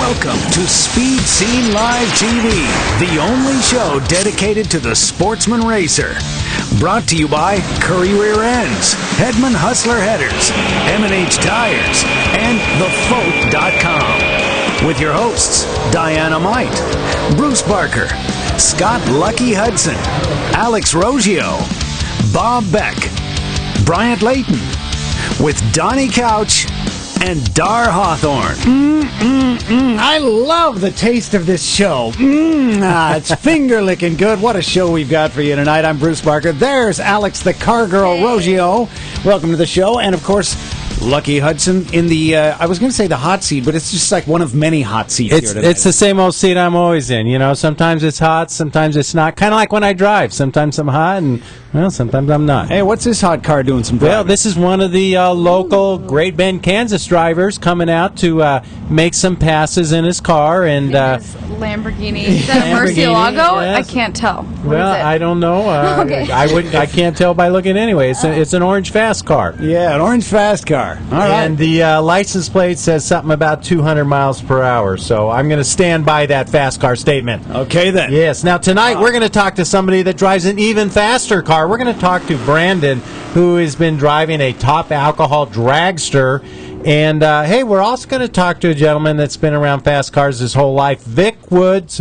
Welcome to Speed Scene Live TV, the only show dedicated to the sportsman racer. Brought to you by Curry Rear Ends, Hedman Hustler Headers, M&H Tires, and TheFolt.com. With your hosts, Diana Might, Bruce Barker, Scott Lucky Hudson, Alex Roggio, Bob Beck, Bryant Layton, with Donnie Couch and Dar Hawthorne. I love the taste of this show. It's finger-licking good. What a show we've got for you tonight. I'm Bruce Barker. There's Alex the Car Girl Roggio. Welcome to the show. And, of course, Lucky Hudson in the, I was going to say the hot seat, but it's just like one of many hot seats here tonight. It's the same old seat I'm always in. You know, sometimes it's hot, sometimes it's not. Kind of like when I drive. Sometimes I'm hot and, well, sometimes I'm not. Hey, what's this hot car doing some driving? Well, this is one of the local Great Bend, Kansas drivers coming out to make some passes in his car. And Lamborghini. Is that a Murcielago? Yes. I can't tell. What well, is it? I don't know. Okay. I can't tell by looking anyway. It's an orange fast car. Yeah, an orange fast car. All right. And the license plate says something about 200 miles per hour, so I'm going to stand by that fast car statement. Okay, then. Yes. Now, tonight, we're going to talk to somebody that drives an even faster car. We're going to talk to Brandon, who has been driving a top alcohol dragster. And, hey, we're also going to talk to a gentleman that's been around fast cars his whole life, Vic Wood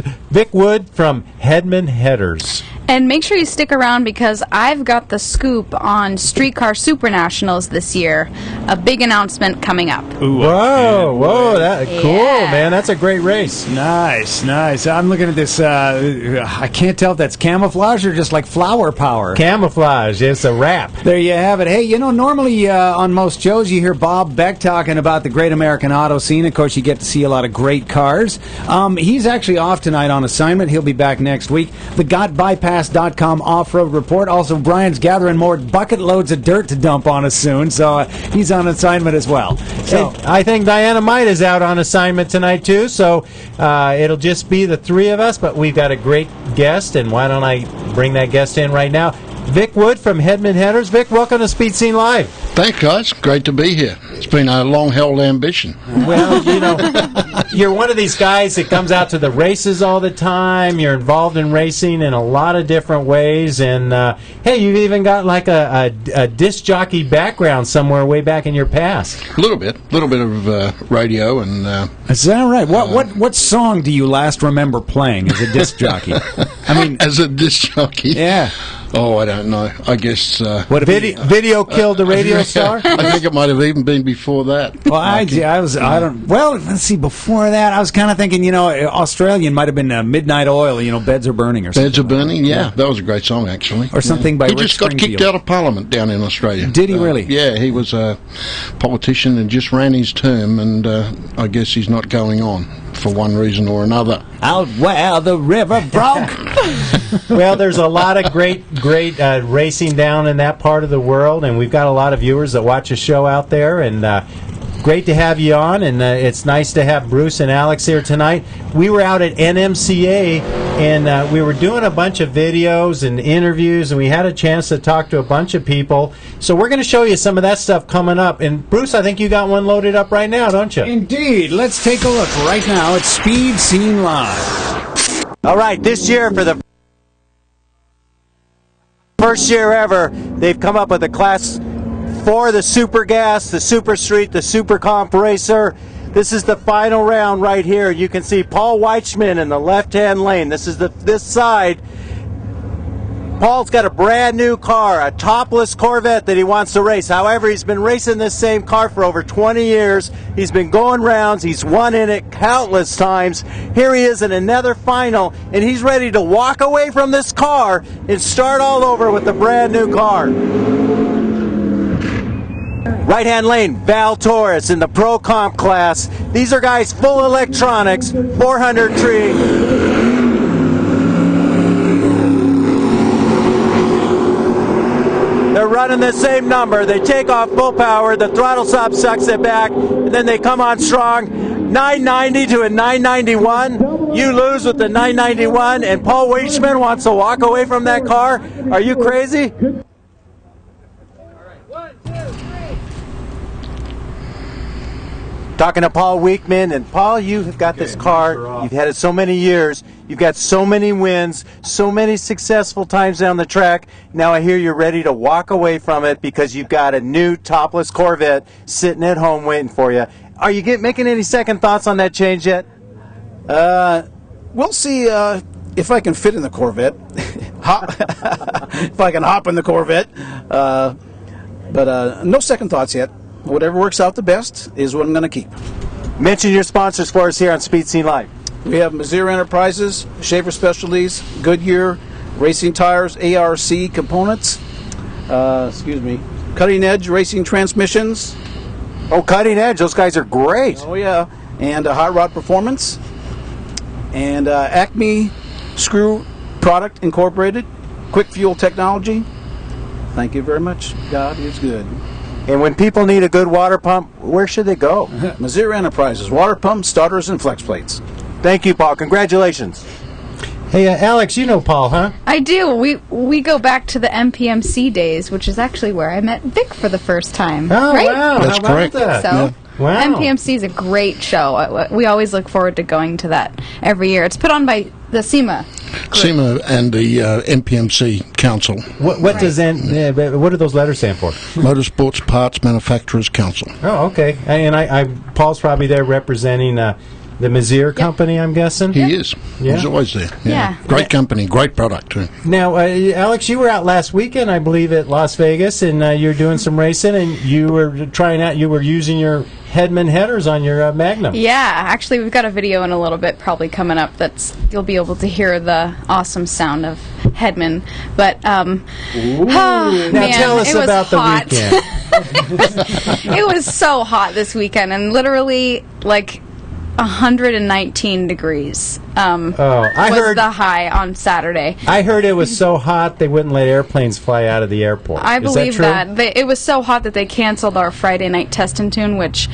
from Hedman Headers. And make sure you stick around because I've got the scoop on Streetcar Super Nationals this year. A big announcement coming up. Ooh, Whoa, that cool, Yeah. man. That's a great race. Nice. I'm looking at this. I can't tell if that's camouflage or just like flower power. Camouflage. It's a wrap. There you have it. Hey, you know, normally on most shows you hear Bob Beck talking about the great American auto scene. Of course, you get to see a lot of great cars. He's actually off tonight on assignment. He'll be back next week. The GotBypass.com off-road report. Also, Brian's gathering more bucket loads of dirt to dump on us soon, so he's on assignment as well. So Hey, I think Diana Might is out on assignment tonight, too, so it'll just be the three of us, but we've got a great guest, and why don't I bring that guest in right now? Vic Wood from Hedman Headers. Vic, welcome to Speed Scene Live. Thanks, guys. Great to be here. It's been a long-held ambition. Well, you know, you're one of these guys that comes out to the races all the time. You're involved in racing in a lot of different ways. And, hey, you've even got like a disc jockey background somewhere way back in your past. A little bit of radio and... is that right? What song do you last remember playing as a disc jockey? I mean, as a disc jockey? yeah. Oh, I don't know. I guess... What video killed the radio star? I think it might have even been before that. Well, well, let's see, before that, I was kind of thinking, you know, Australian might have been Midnight Oil, you know, Beds Are Burning or something. Beds Are Burning, yeah. That was a great song, actually. Or something by He Rick just got kicked Springfield. out of Parliament down in Australia. Did he really? Yeah, he was a politician and just ran his term, and I guess he's not going on for one reason or another. Out where the river broke. Well, there's a lot of great racing down in that part of the world, and we've got a lot of viewers that watch the show out there, and great to have you on, and it's nice to have Bruce and Alex here tonight. We were out at NMCA, and we were doing a bunch of videos and interviews, and we had a chance to talk to a bunch of people. So we're going to show you some of that stuff coming up. And Bruce, I think you got one loaded up right now, don't you? Indeed. Let's take a look right now at Speed Scene Live. All right, this year for the first year ever, they've come up with a class for the Super Gas, the Super Street, the Super Comp Racer. This is the final round right here. You can see Paul Weichman in the left-hand lane. This is this side. Paul's got a brand new car, a topless Corvette that he wants to race. However, he's been racing this same car for over 20 years. He's been going rounds. He's won in it countless times. Here he is in another final, and he's ready to walk away from this car and start all over with a brand new car. Right-hand lane, Val Torres in the Pro Comp class. These are guys full electronics, 400 tree. They're running the same number. They take off full power. The throttle stop sucks it back, and then they come on strong. 990 to a 991. You lose with the 991, and Paul Weichman wants to walk away from that car. Are you crazy? Talking to Paul Weekman, and Paul, you have got this car. You've had it so many years. You've got so many wins, so many successful times down the track. Now I hear you're ready to walk away from it because you've got a new topless Corvette sitting at home waiting for you. Are you making any second thoughts on that change yet? We'll see if I can fit in the Corvette. If I can hop in the Corvette. But no second thoughts yet. Whatever works out the best is what I'm going to keep. Mention your sponsors for us here on Speed Scene Live. We have Mazir Enterprises, Schaefer Specialties, Goodyear, Racing Tires, ARC Components, Cutting Edge Racing Transmissions. Oh, Cutting Edge. Those guys are great. Oh, yeah. And Hot Rod Performance. And Acme Screw Product Incorporated, Quick Fuel Technology. Thank you very much. God is good. And when people need a good water pump, where should they go? Mazir Enterprises, water pumps, starters, and flex plates. Thank you, Paul. Congratulations. Hey, Alex, you know Paul, huh? I do. We go back to the MPMC days, which is actually where I met Vic for the first time. Oh, right? wow. That's How about correct. that? So, Wow. MPMC is a great show. We always look forward to going to that every year. It's put on by the SEMA. SEMA and the MPMC Council, What does what do those letters stand for? Motorsports Parts Manufacturers Council. Oh, okay. And Paul's probably there representing the Mazir company, I'm guessing. He is. Yeah. He's always there. Yeah. Great company, great product too. Now, Alex, you were out last weekend, I believe, at Las Vegas, and you were doing some racing, and you were trying out. You were using your Hedman headers on your Magnum. Yeah, actually, we've got a video in a little bit probably coming up you'll be able to hear the awesome sound of Hedman. But Now man, tell us it was about hot. the weekend. It was so hot this weekend, and literally like 119 degrees. I was heard the high on Saturday. I heard it was so hot they wouldn't let airplanes fly out of the airport. I Is believe that true? that. It was so hot that they canceled our Friday night test and tune, which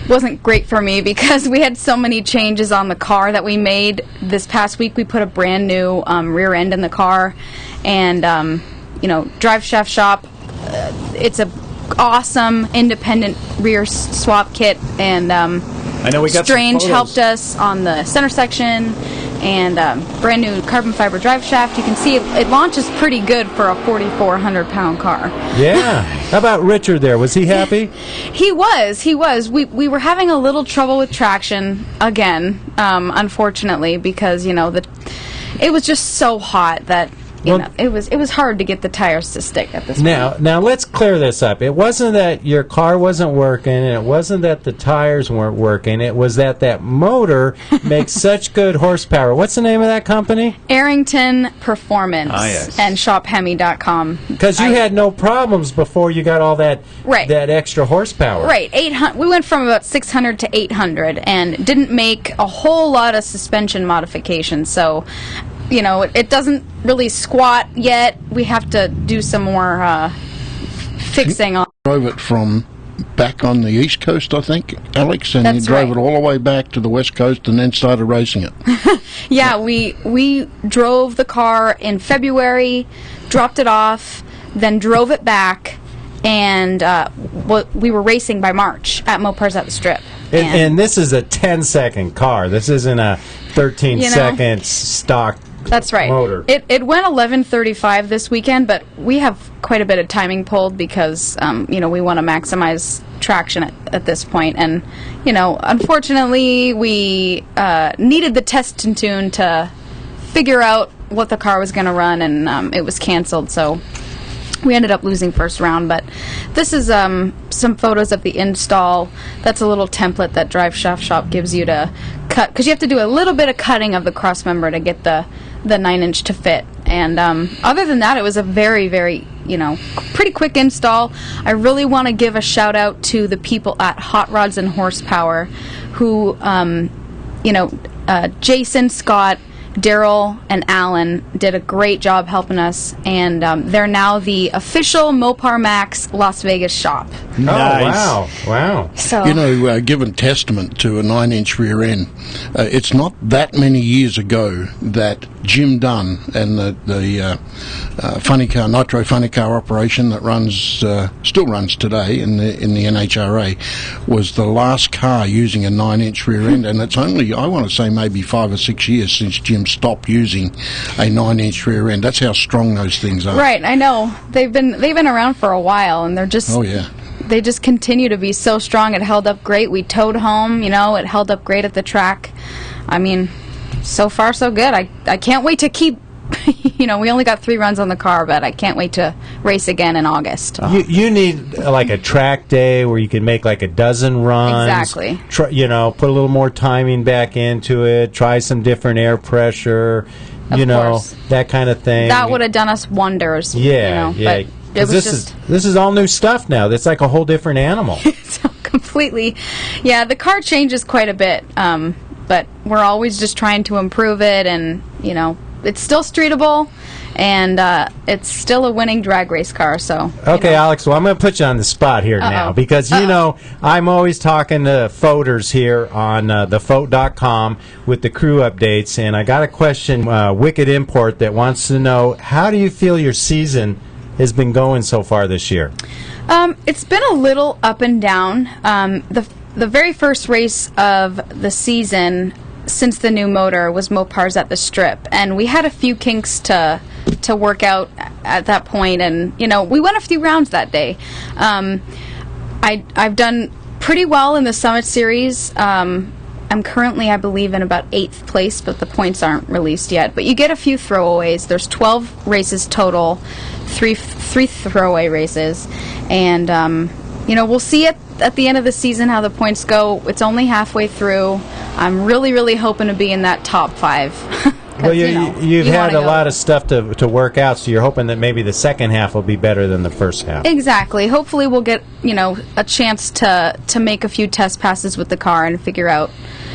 wasn't great for me because we had so many changes on the car that we made this past week. We put a brand new rear end in the car, and Drive Chef Shop. It's a awesome independent rear swap kit, and I know we got some Strange photos. helped us on the center section, and brand new carbon fiber drive shaft. You can see it launches pretty good for a 4,400-pound car. Yeah. How about Richard there? Was he happy? He was. We were having a little trouble with traction again, unfortunately, because it was just so hot that it was hard to get the tires to stick at this point. Now let's clear this up. It wasn't that your car wasn't working, and it wasn't that the tires weren't working. It was that motor makes such good horsepower. What's the name of that company? Arrington Performance yes. and shophemi.com. Because you had no problems before you got all that that extra horsepower. Right, 800. We went from about 600 to 800, and didn't make a whole lot of suspension modifications. So, it doesn't really squat yet. We have to do some more fixing on. Drove it from back on the East Coast, I think, Alex, and That's you drove right. it all the way back to the West Coast and then started racing it. Yeah, we drove the car in February, dropped it off, then drove it back, and we were racing by March at Mopars at the Strip. And this is a 10-second car. This isn't a 13-second stock That's right. motor. It went 11:35 this weekend, but we have quite a bit of timing pulled because we want to maximize traction at this point, and unfortunately we needed the test and tune to figure out what the car was going to run, and it was canceled, so we ended up losing first round. But this is some photos of the install. That's a little template that Drive Shaft Shop gives you to cut, because you have to do a little bit of cutting of the cross member to get the 9-inch to fit. And other than that, it was a very, very pretty quick install. I really want to give a shout out to the people at Hot Rods and Horsepower who Jason, Scott, Daryl and Alan did a great job helping us, and they're now the official Mopar Max Las Vegas shop. Nice. Oh, wow. So You know, given testament to a 9-inch rear end, it's not that many years ago that Jim Dunn and the funny car, nitro funny car operation that runs, still runs today in the NHRA, was the last car using a 9-inch rear end, and it's only, I want to say, maybe 5 or 6 years since Jim stopped using a 9-inch rear end. That's how strong those things are. right, I know they've been around for a while, and they're just Oh yeah. they just continue to be so strong. It held up great. We towed home, you know, it held up great at the track. I mean, so far so good. I can't wait to keep, you know, we only got 3 runs on the car, but I can't wait to race again in August. You need like a track day where you can make like a dozen runs. Exactly. You know, put a little more timing back into it. Try some different air pressure. You Of know, course. that kind of thing. That would have done us wonders. Yeah, you know, yeah. But 'Cause it was this is all new stuff now. That's like a whole different animal. so completely. Yeah, the car changes quite a bit, but we're always just trying to improve it, and you know, it's still streetable, and it's still a winning drag race car. So Okay, Alex, well, I'm going to put you on the spot here now because, you know, I'm always talking to Foders here on thefot.com with the crew updates, and I got a question, Wicked Import, that wants to know, how do you feel your season has been going so far this year? It's been a little up and down. The very first race of the season since the new motor was Mopar's at the Strip, and we had a few kinks to work out at that point, and you know, we went a few rounds that day. I've done pretty well in the Summit Series. I'm currently, I believe, in about 8th place, but the points aren't released yet. But you get a few throwaways. There's 12 races total, three throwaway races, and you know, we'll see at the end of the season how the points go. It's only halfway through. I'm really, really hoping to be in that top 5. Well, you've had wanna a go. lot of stuff to work out, so you're hoping that maybe the second half will be better than the first half. Exactly. Hopefully we'll get, you know, a chance to make a few test passes with the car and figure out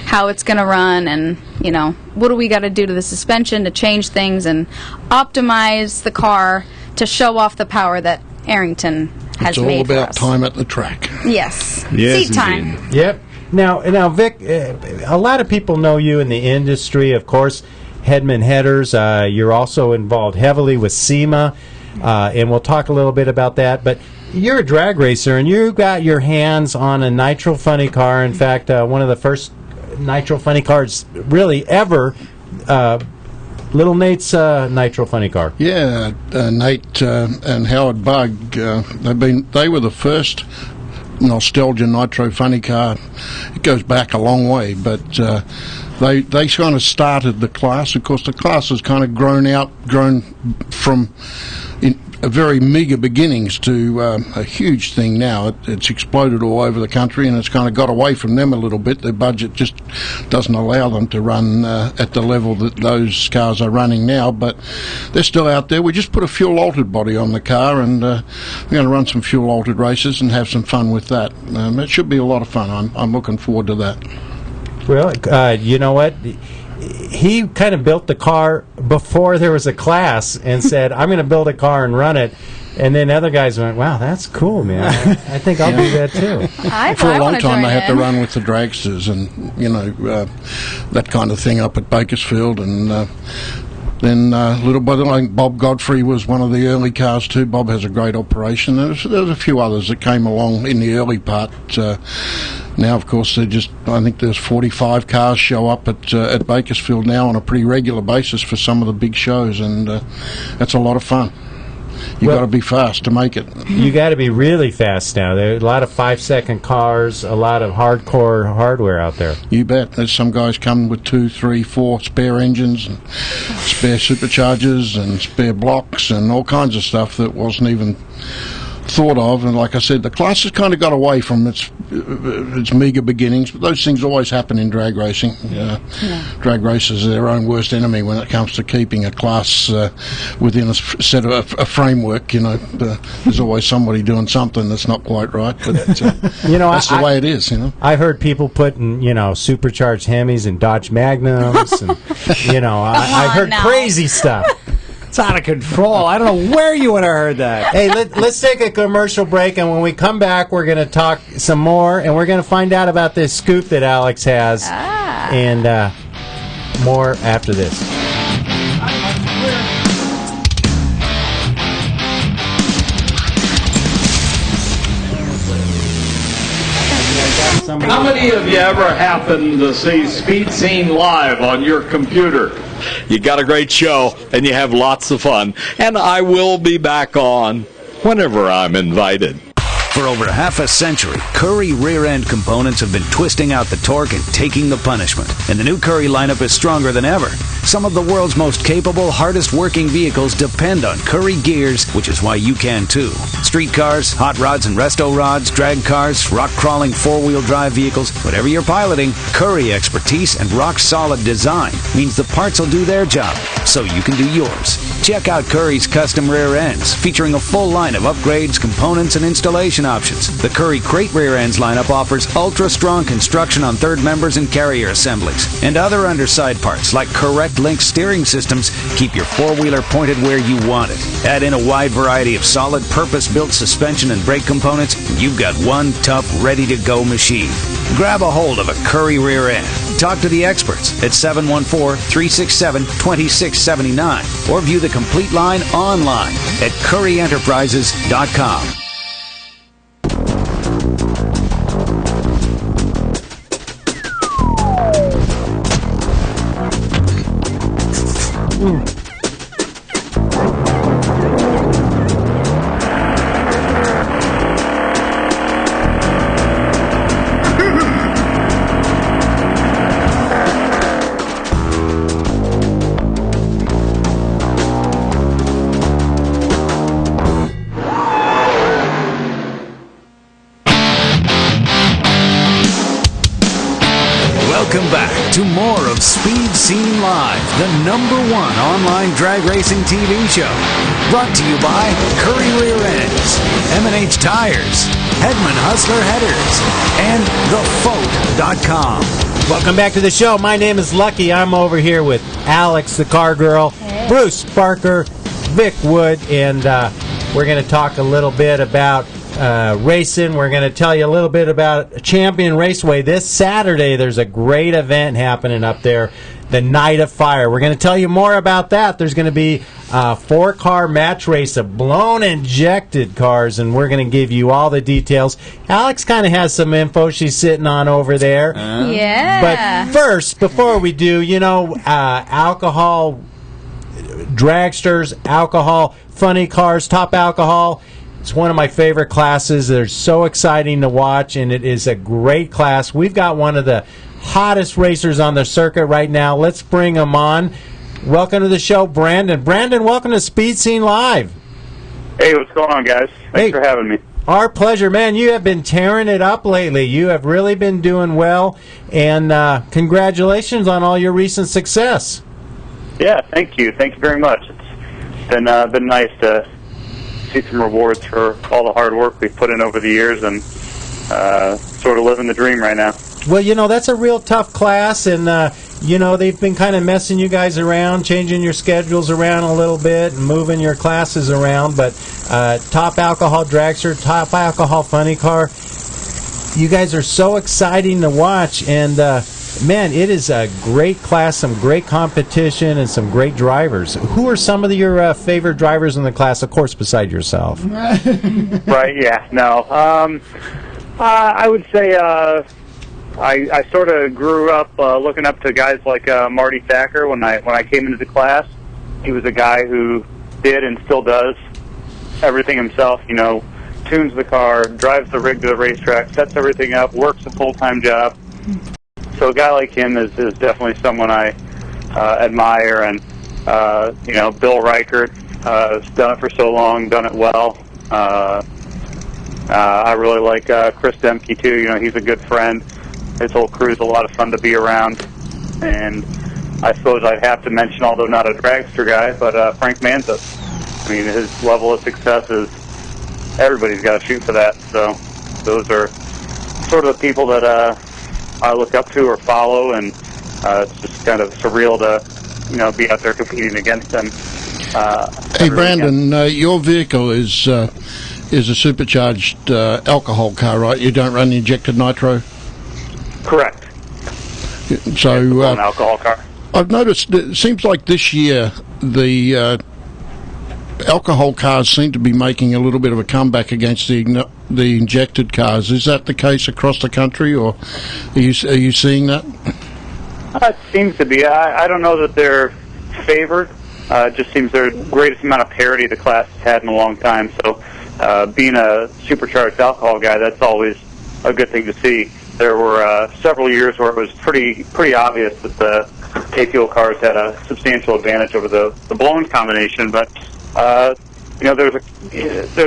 how it's going to run, and, you know, what do we got to do to the suspension to change things and optimize the car to show off the power that Arrington has It's all made for about us. time at the track. Yes. Yes, Seat time. indeed. Yep. Now, Vic, a lot of people know you in the industry, of course. Headman Headers. You're also involved heavily with SEMA, and we'll talk a little bit about that. But you're a drag racer, and you got your hands on a Nitro Funny car. In fact, one of the first Nitro Funny cars really ever. Little Nate's Nitro Funny car. Yeah, Nate and Howard Bugg, they were the first nostalgia Nitro Funny car. It goes back a long way, but they kind of started the class. Of course, the class has kind of grown from very meager beginnings to a huge thing now. It's exploded all over the country, and it's kind of got away from them a little bit. Their budget just doesn't allow them to run at the level that those cars are running now, but they're still out there. We just put a fuel-altered body on the car, and we're going to run some fuel-altered races and have some fun with that. It should be a lot of fun. I'm looking forward to that. Well, you know what? He kind of built the car before there was a class and said, I'm going to build a car and run it. And then other guys went, wow, that's cool, man. I think I'll do that too. For a long wanna time, join they had to in. run with the dragsters and, you know, that kind of thing up at Bakersfield. And then little by little, I think Bob Godfrey was one of the early cars too. Bob has a great operation. There was a few others that came along in the early part. Now, of course, I think there's 45 cars show up at Bakersfield now on a pretty regular basis for some of the big shows, and that's a lot of fun. You've got to be fast to make it. You got to be really fast now. There are a lot of 5-second cars, a lot of hardcore hardware out there. You bet. There's some guys coming with 2, 3, 4 spare engines and spare superchargers and spare blocks and all kinds of stuff that wasn't even thought of, and like I said, the class has kind of got away from its meager beginnings, but those things always happen in drag racing. Drag racers are their own worst enemy when it comes to keeping a class within a set of a framework. There's always somebody doing something that's not quite right, but that's the way it is. I heard people putting supercharged Hemis and Dodge Magnums, and I heard crazy stuff. It's out of control. I don't know where you would have heard that. Hey, let's take a commercial break, and when we come back, we're going to talk some more, and we're going to find out about this scoop that Alex has, and more after this. How many of you ever happened to see Speed Scene live on your computer? You got a great show, and you have lots of fun. And I will be back on whenever I'm invited. For over half a century, Currie rear-end components have been twisting out the torque and taking the punishment. And the new Currie lineup is stronger than ever. Some of the world's most capable, hardest-working vehicles depend on Currie gears, which is why you can too. Street cars, hot rods and resto rods, drag cars, rock-crawling four-wheel drive vehicles, whatever you're piloting, Currie expertise and rock-solid design means the parts will do their job, so you can do yours. Check out Currie's custom rear ends, featuring a full line of upgrades, components, and installation options. The Currie Crate rear ends lineup offers ultra-strong construction on third members and carrier assemblies. And other underside parts, like correct link steering systems, keep your four-wheeler pointed where you want it. Add in a wide variety of solid, purpose-built suspension and brake components, and you've got one tough, ready-to-go machine. Grab a hold of a Currie rear end. Talk to the experts at 714-367-2679 or view the complete line online at CurrieEnterprises.com. Welcome back to more of Speed Scene Live, the #1 online drag racing TV show. Brought to you by Currie Rear Ends, M&H Tires, Hedman Hustler Headers, and TheFote.com. Welcome back to the show. My name is Lucky. I'm over here with Alex, the car girl, Bruce Barker, Vic Wood, and we're going to talk a little bit about racing. We're going to tell you a little bit about Champion Raceway. This Saturday, there's a great event happening up there, the Night of Fire. We're going to tell you more about that. There's going to be a 4-car match race of blown injected cars, and we're going to give you all the details. Alex kind of has some info she's sitting on over there. Yeah. But first, before we do, alcohol dragsters, alcohol funny cars, Top Alcohol. It's one of my favorite classes. They're so exciting to watch, and it is a great class. We've got one of the hottest racers on the circuit right now. Let's bring him on. Welcome to the show, Brandon. Brandon, welcome to Speed Scene Live. Hey, what's going on, guys? Thanks for having me. Our pleasure, man. You have been tearing it up lately. You have really been doing well, and congratulations on all your recent success. Yeah, thank you. Thank you very much. It's been nice to see some rewards for all the hard work we've put in over the years, and sort of living the dream right now. Well, that's a real tough class, and they've been kind of messing you guys around, changing your schedules around a little bit and moving your classes around, but Top Alcohol Dragster, Top Alcohol Funny Car, you guys are so exciting to watch, and man, it is a great class, some great competition, and some great drivers. Who are some of your favorite drivers in the class, of course, beside yourself? Right, yeah, no. I would say I sort of grew up looking up to guys like Marty Thacker when I came into the class. He was a guy who did and still does everything himself, tunes the car, drives the rig to the racetrack, sets everything up, works a full-time job. So a guy like him is definitely someone I admire, and Bill Reichert has done it for so long, done it well. I really like Chris Demke too. You know, he's a good friend. His whole crew's a lot of fun to be around. And I suppose I'd have to mention, although not a dragster guy, but Frank Manza. I mean, his level of success is, everybody's got to shoot for that. So those are sort of the people that I look up to or follow, and it's just kind of surreal to, you know, be out there competing against them. Hey, Brandon, your vehicle is a supercharged alcohol car, right? You don't run the injected nitro? Correct. So an alcohol car. I've noticed it seems like this year the alcohol cars seem to be making a little bit of a comeback against the injected cars. Is that the case across the country, or are you seeing that? It seems to be. I don't know that they're favored. It just seems there's the greatest amount of parity the class has had in a long time. So being a supercharged alcohol guy, that's always a good thing to see. There were several years where it was pretty obvious that the K-Fuel cars had a substantial advantage over the blown combination, but you know, there's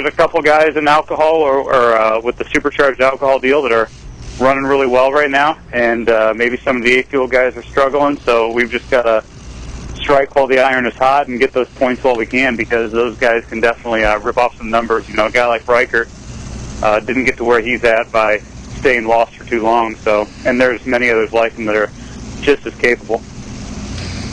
a couple guys in alcohol or with the supercharged alcohol deal that are running really well right now, and maybe some of the A-Fuel guys are struggling, so we've just got to strike while the iron is hot and get those points while we can, because those guys can definitely rip off some numbers. You know, a guy like Riker didn't get to where he's at by staying lost for too long, so, and there's many others like him that are just as capable.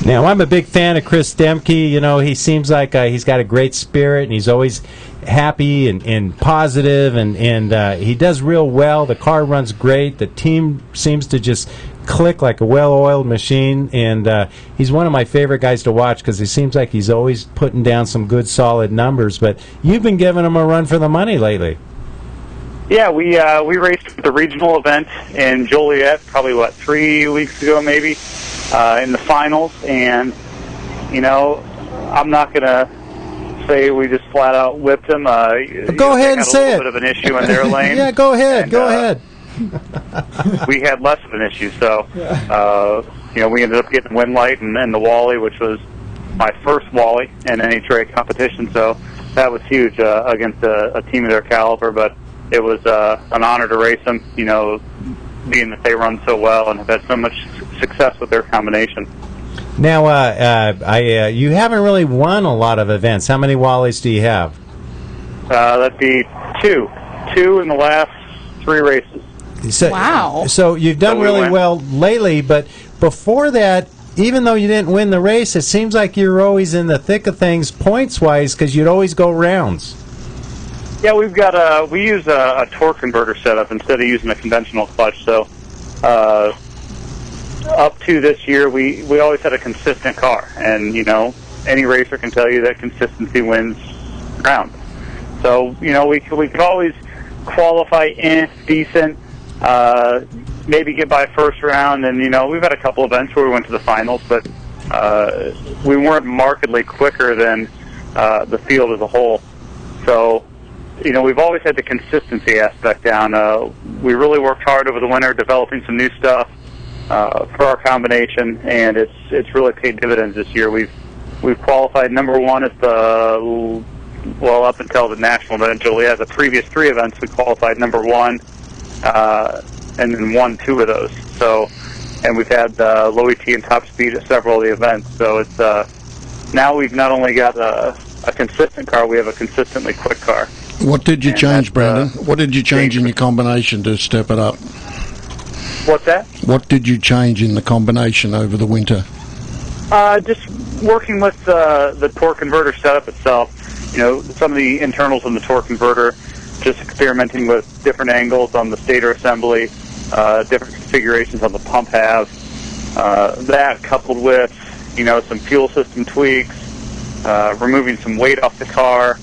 Now, I'm a big fan of Chris Demke. You know, he seems like he's got a great spirit, and he's always happy and positive, and he does real well. The car runs great. The team seems to just click like a well-oiled machine, and he's one of my favorite guys to watch because he seems like he's always putting down some good, solid numbers. But you've been giving him a run for the money lately. Yeah, we raced the regional event in Joliet probably, 3 weeks ago maybe, in the finals, and, you know, I'm not going to say we just flat out whipped them. Go ahead and say it. A little bit of an issue in their lane. Yeah, go ahead, and, go ahead. We had less of an issue, so, you know, we ended up getting win light and the Wally, which was my first Wally in NHRA competition, so that was huge against a team of their caliber, but it was an honor to race them, you know, being that they run so well and have had so much success with their combination. Now, you haven't really won a lot of events. How many Wallies do you have? That'd be two in the last 3 races. So, wow. So you've done really well lately, but before that, even though you didn't win the race, it seems like you're always in the thick of things points-wise because you'd always go rounds. Yeah, we've got we use a torque converter setup instead of using a conventional clutch. So up to this year, we always had a consistent car, and you know, any racer can tell you that consistency wins round. So you know, we could always qualify in decent, maybe get by first round, and you know, we've had a couple events where we went to the finals, but we weren't markedly quicker than the field as a whole. So, you know, we've always had the consistency aspect down. We really worked hard over the winter developing some new stuff for our combination, and it's really paid dividends this year. We've qualified number 1 at the, well, up until the national event in Joliet. The previous 3 events we qualified number 1, and then won 2 of those. So, and we've had low ET and top speed at several of the events. So it's now we've not only got a consistent car, we have a consistently quick car. What did you change, Brandon? What did you change in your combination to step it up? What's that? What did you change in the combination over the winter? Just working with the torque converter setup itself. You know, some of the internals in the torque converter, just experimenting with different angles on the stator assembly, different configurations on the pump halves. That coupled with, you know, some fuel system tweaks, removing some weight off the car.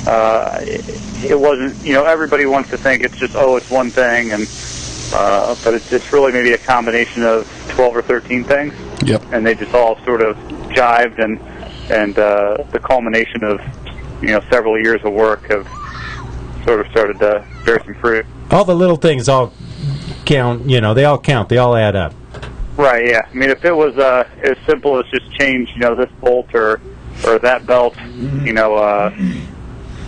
It wasn't, you know, everybody wants to think it's just, it's one thing, and but it's really maybe a combination of 12 or 13 things. Yep. And they just all sort of jived, and the culmination of, you know, several years of work have sort of started to bear some fruit. All the little things all count, you know, they all count, they all add up. Right, yeah. I mean, if it was as simple as just change, you know, this bolt or that belt, you know,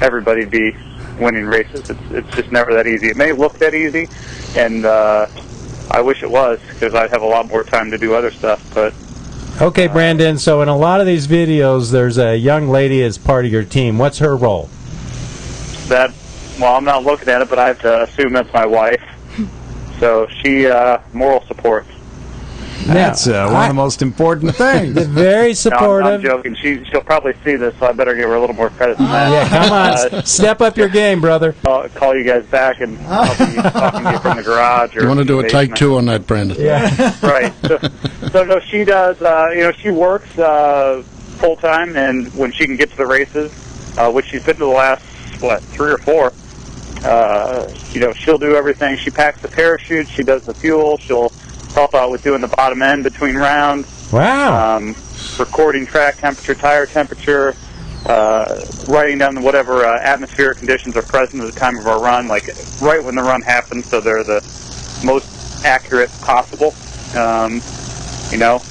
everybody'd be winning races. It's just never that easy. It may look that easy, and I wish it was, because I'd have a lot more time to do other stuff. But Okay, Brandon, so in a lot of these videos, there's a young lady as part of your team. What's her role? Well, I'm not looking at it, but I have to assume that's my wife. So she moral support. That's one of the most important things. Very No, supportive. I'm joking. She'll probably see this, so I better give her a little more credit than that. Yeah, come on. Step up your game, brother. I'll call you guys back, and I'll be talking to you from the garage. Or You want to do a the take basement. two on that, Brandon? Yeah. Right. So no, she does. She works full time, and when she can get to the races, which she's been to the last 3 or 4. She'll do everything. She packs the parachute. She does the fuel. She'll help out with doing the bottom end between rounds. Wow. Recording track temperature, tire temperature, writing down whatever atmospheric conditions are present at the time of our run, like right when the run happens, so they're the most accurate possible.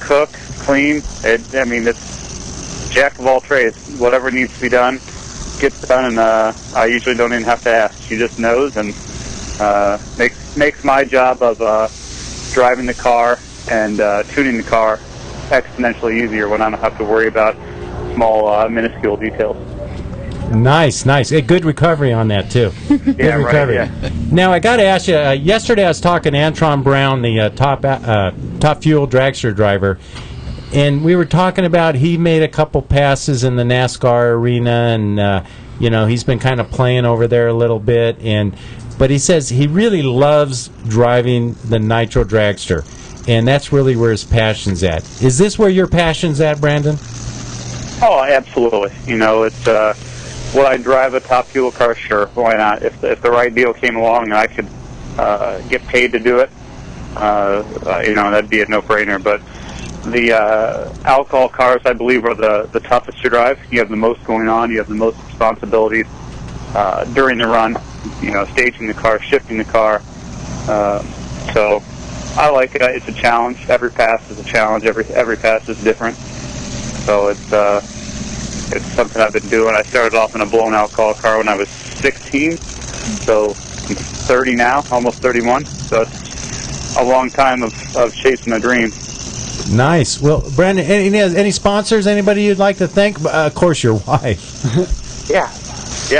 Cook, clean. It's jack of all trades. Whatever needs to be done gets done, and I usually don't even have to ask. She just knows, and makes my job of driving the car and tuning the car exponentially easier when I don't have to worry about small, minuscule details. Nice. A good recovery on that, too. Good Yeah, right, recovery. yeah. Now, I got to ask you, yesterday I was talking to Antron Brown, the top fuel dragster driver, and we were talking about he made a couple passes in the NASCAR arena, and, he's been kind of playing over there a little bit, but he says he really loves driving the Nitro Dragster, and that's really where his passion's at. Is this where your passion's at, Brandon? Oh, absolutely. It's would I drive a top fuel car? Sure, why not? If the right deal came along and I could get paid to do it, that'd be a no-brainer. But the alcohol cars, I believe, are the toughest to drive. You have the most going on. You have the most responsibilities during the run. Staging the car, shifting the car. So I like it. It's a challenge. Every pass is a challenge. Every pass is different. So it's something I've been doing. I started off in a blown alcohol car when I was 16. So I'm 30 now, almost 31. So it's a long time of chasing a dream. Nice. Well, Brandon, any sponsors, anybody you'd like to thank? Of course, your wife. Yeah.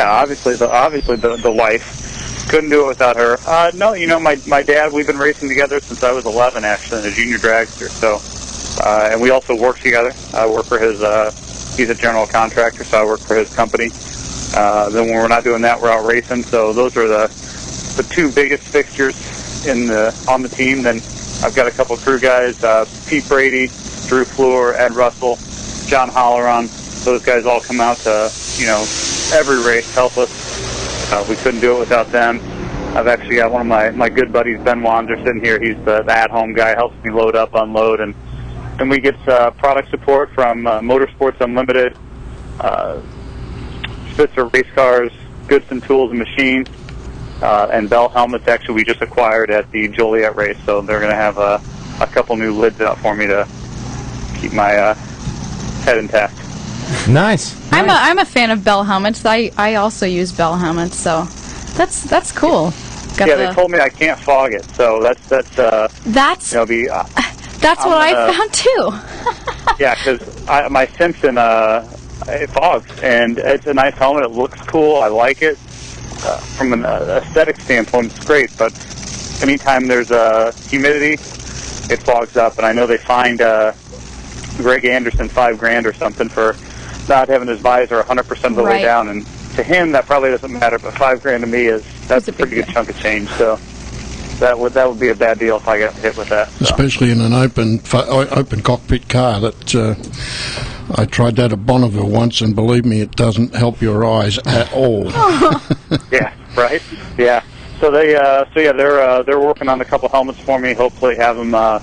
Obviously the wife. Couldn't do it without her. No, my dad. We've been racing together since I was 11, actually, in a junior dragster. So, and we also work together. I work for his. He's a general contractor, so I work for his company. Then when we're not doing that, we're out racing. So those are the two biggest fixtures on the team. Then I've got a couple crew guys: Pete Brady, Drew Fleur, Ed Russell, John Holleron. Those guys all come out to every race, help us. We couldn't do it without them. I've actually got one of my good buddies, Ben Wander, sitting here. He's the at-home guy, helps me load up, unload, and we get product support from Motorsports Unlimited, Spitzer Race Cars, Goodson Tools and Machines, and Bell Helmets. Actually, we just acquired at the Joliet race, so they're going to have a couple new lids out for me to keep my head intact. Nice. I'm a fan of Bell helmets. I also use Bell helmets, so that's cool. They told me I can't fog it, so that's that's what I found too. Yeah, because my Simpson it fogs, and it's a nice helmet. It looks cool. I like it. From an aesthetic standpoint, it's great. But anytime there's humidity, it fogs up. And I know they fined Greg Anderson $5,000 or something for not having his visor 100% of the way down. And to him, that probably doesn't matter. But $5,000 to me that's a pretty good chunk of change. So that would be a bad deal if I got hit with that. So. Especially in an open cockpit car. That I tried that at Bonneville once, and believe me, it doesn't help your eyes at all. Yeah, right. Yeah. So they're working on a couple helmets for me. Hopefully, have them. I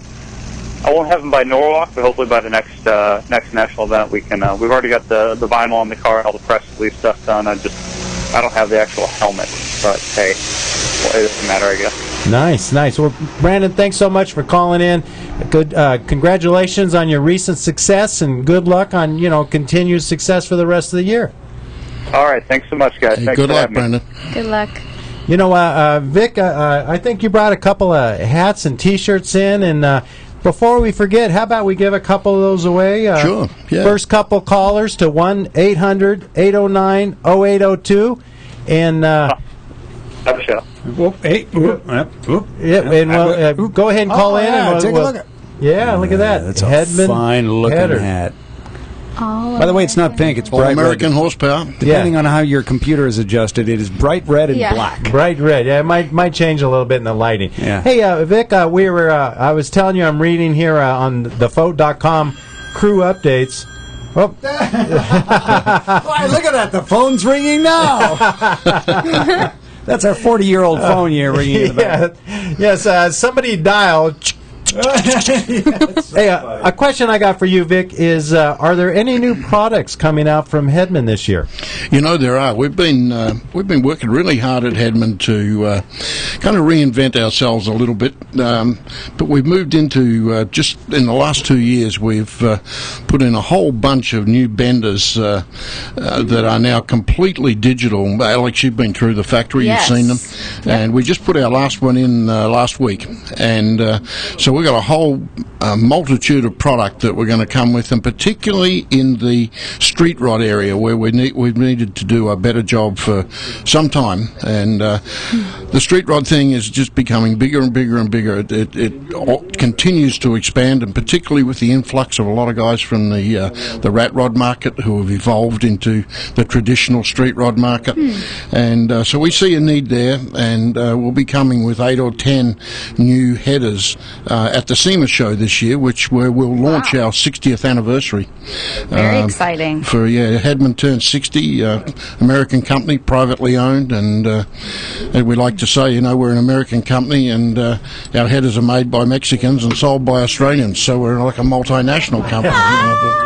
won't have them by Norwalk, but hopefully by the next national event we can. We've already got the vinyl on the car, all the press release stuff done. I don't have the actual helmet, but hey, it doesn't matter, I guess. Nice. Well, Brandon, thanks so much for calling in. Good, congratulations on your recent success, and good luck on continued success for the rest of the year. All right. Thanks so much, guys. Hey, Thanks good for luck, having me. Brandon. Good luck. You know, Vic, I think you brought a couple of hats and T-shirts in, and before we forget, how about we give a couple of those away? Sure, yeah. First couple callers to 1-800-809-0802, and Gotcha. Whoop, hey, whoop, whoop. yeah, and we'll go ahead and call in. Yeah, And we'll, take a look at. yeah, look at that. That's a Hedman fine-looking header. hat. By the way, it's not pink; it's All bright American red. horsepower. Depending on how your computer is adjusted, it is bright red and Yeah. black. Bright red. Yeah, it might change a little bit in the lighting. Yeah. Hey, Vic, we were. I was telling you, I'm reading here on thefote.com crew updates. Oh, Why, look at that! The phone's ringing now. That's our 40-year-old phone here ringing in the back. yeah. Yes, somebody dialed. Hey, a question I got for you, Vic, is are there any new products coming out from Hedman this year? You know, there are. We've been working really hard at Hedman to kind of reinvent ourselves a little bit, but we've moved into just in the last 2 years we've put in a whole bunch of new benders that are now completely digital. Alex, you've been through the factory, Yes. you've seen them, and we just put our last one in last week, and so we've got a whole multitude of product that we're going to come with, and particularly in the street rod area where we've needed to do a better job for some time, and the street rod thing is just becoming bigger and bigger and bigger. It continues to expand, and particularly with the influx of a lot of guys from the rat rod market who have evolved into the traditional street rod market, and so we see a need there, and we'll be coming with 8 or 10 new headers at the SEMA show this year, where we'll launch our 60th anniversary. Very exciting. For Hedman turned 60, American company, privately owned, and we like to say, you know, we're an American company, and our headers are made by Mexicans and sold by Australians, so we're like a multinational company.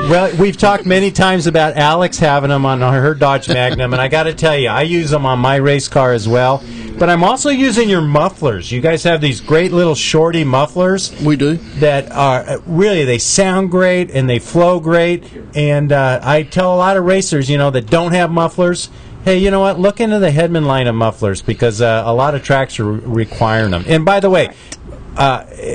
Well, we've talked many times about Alex having them on her Dodge Magnum, and I got to tell you, I use them on my race car as well. But I'm also using your mufflers. You guys have these great little shorty mufflers. We do. That are really, they sound great and they flow great. And I tell a lot of racers, you know, that don't have mufflers, hey, you know what? Look into the Hedman line of mufflers, because a lot of tracks are requiring them. And by the way,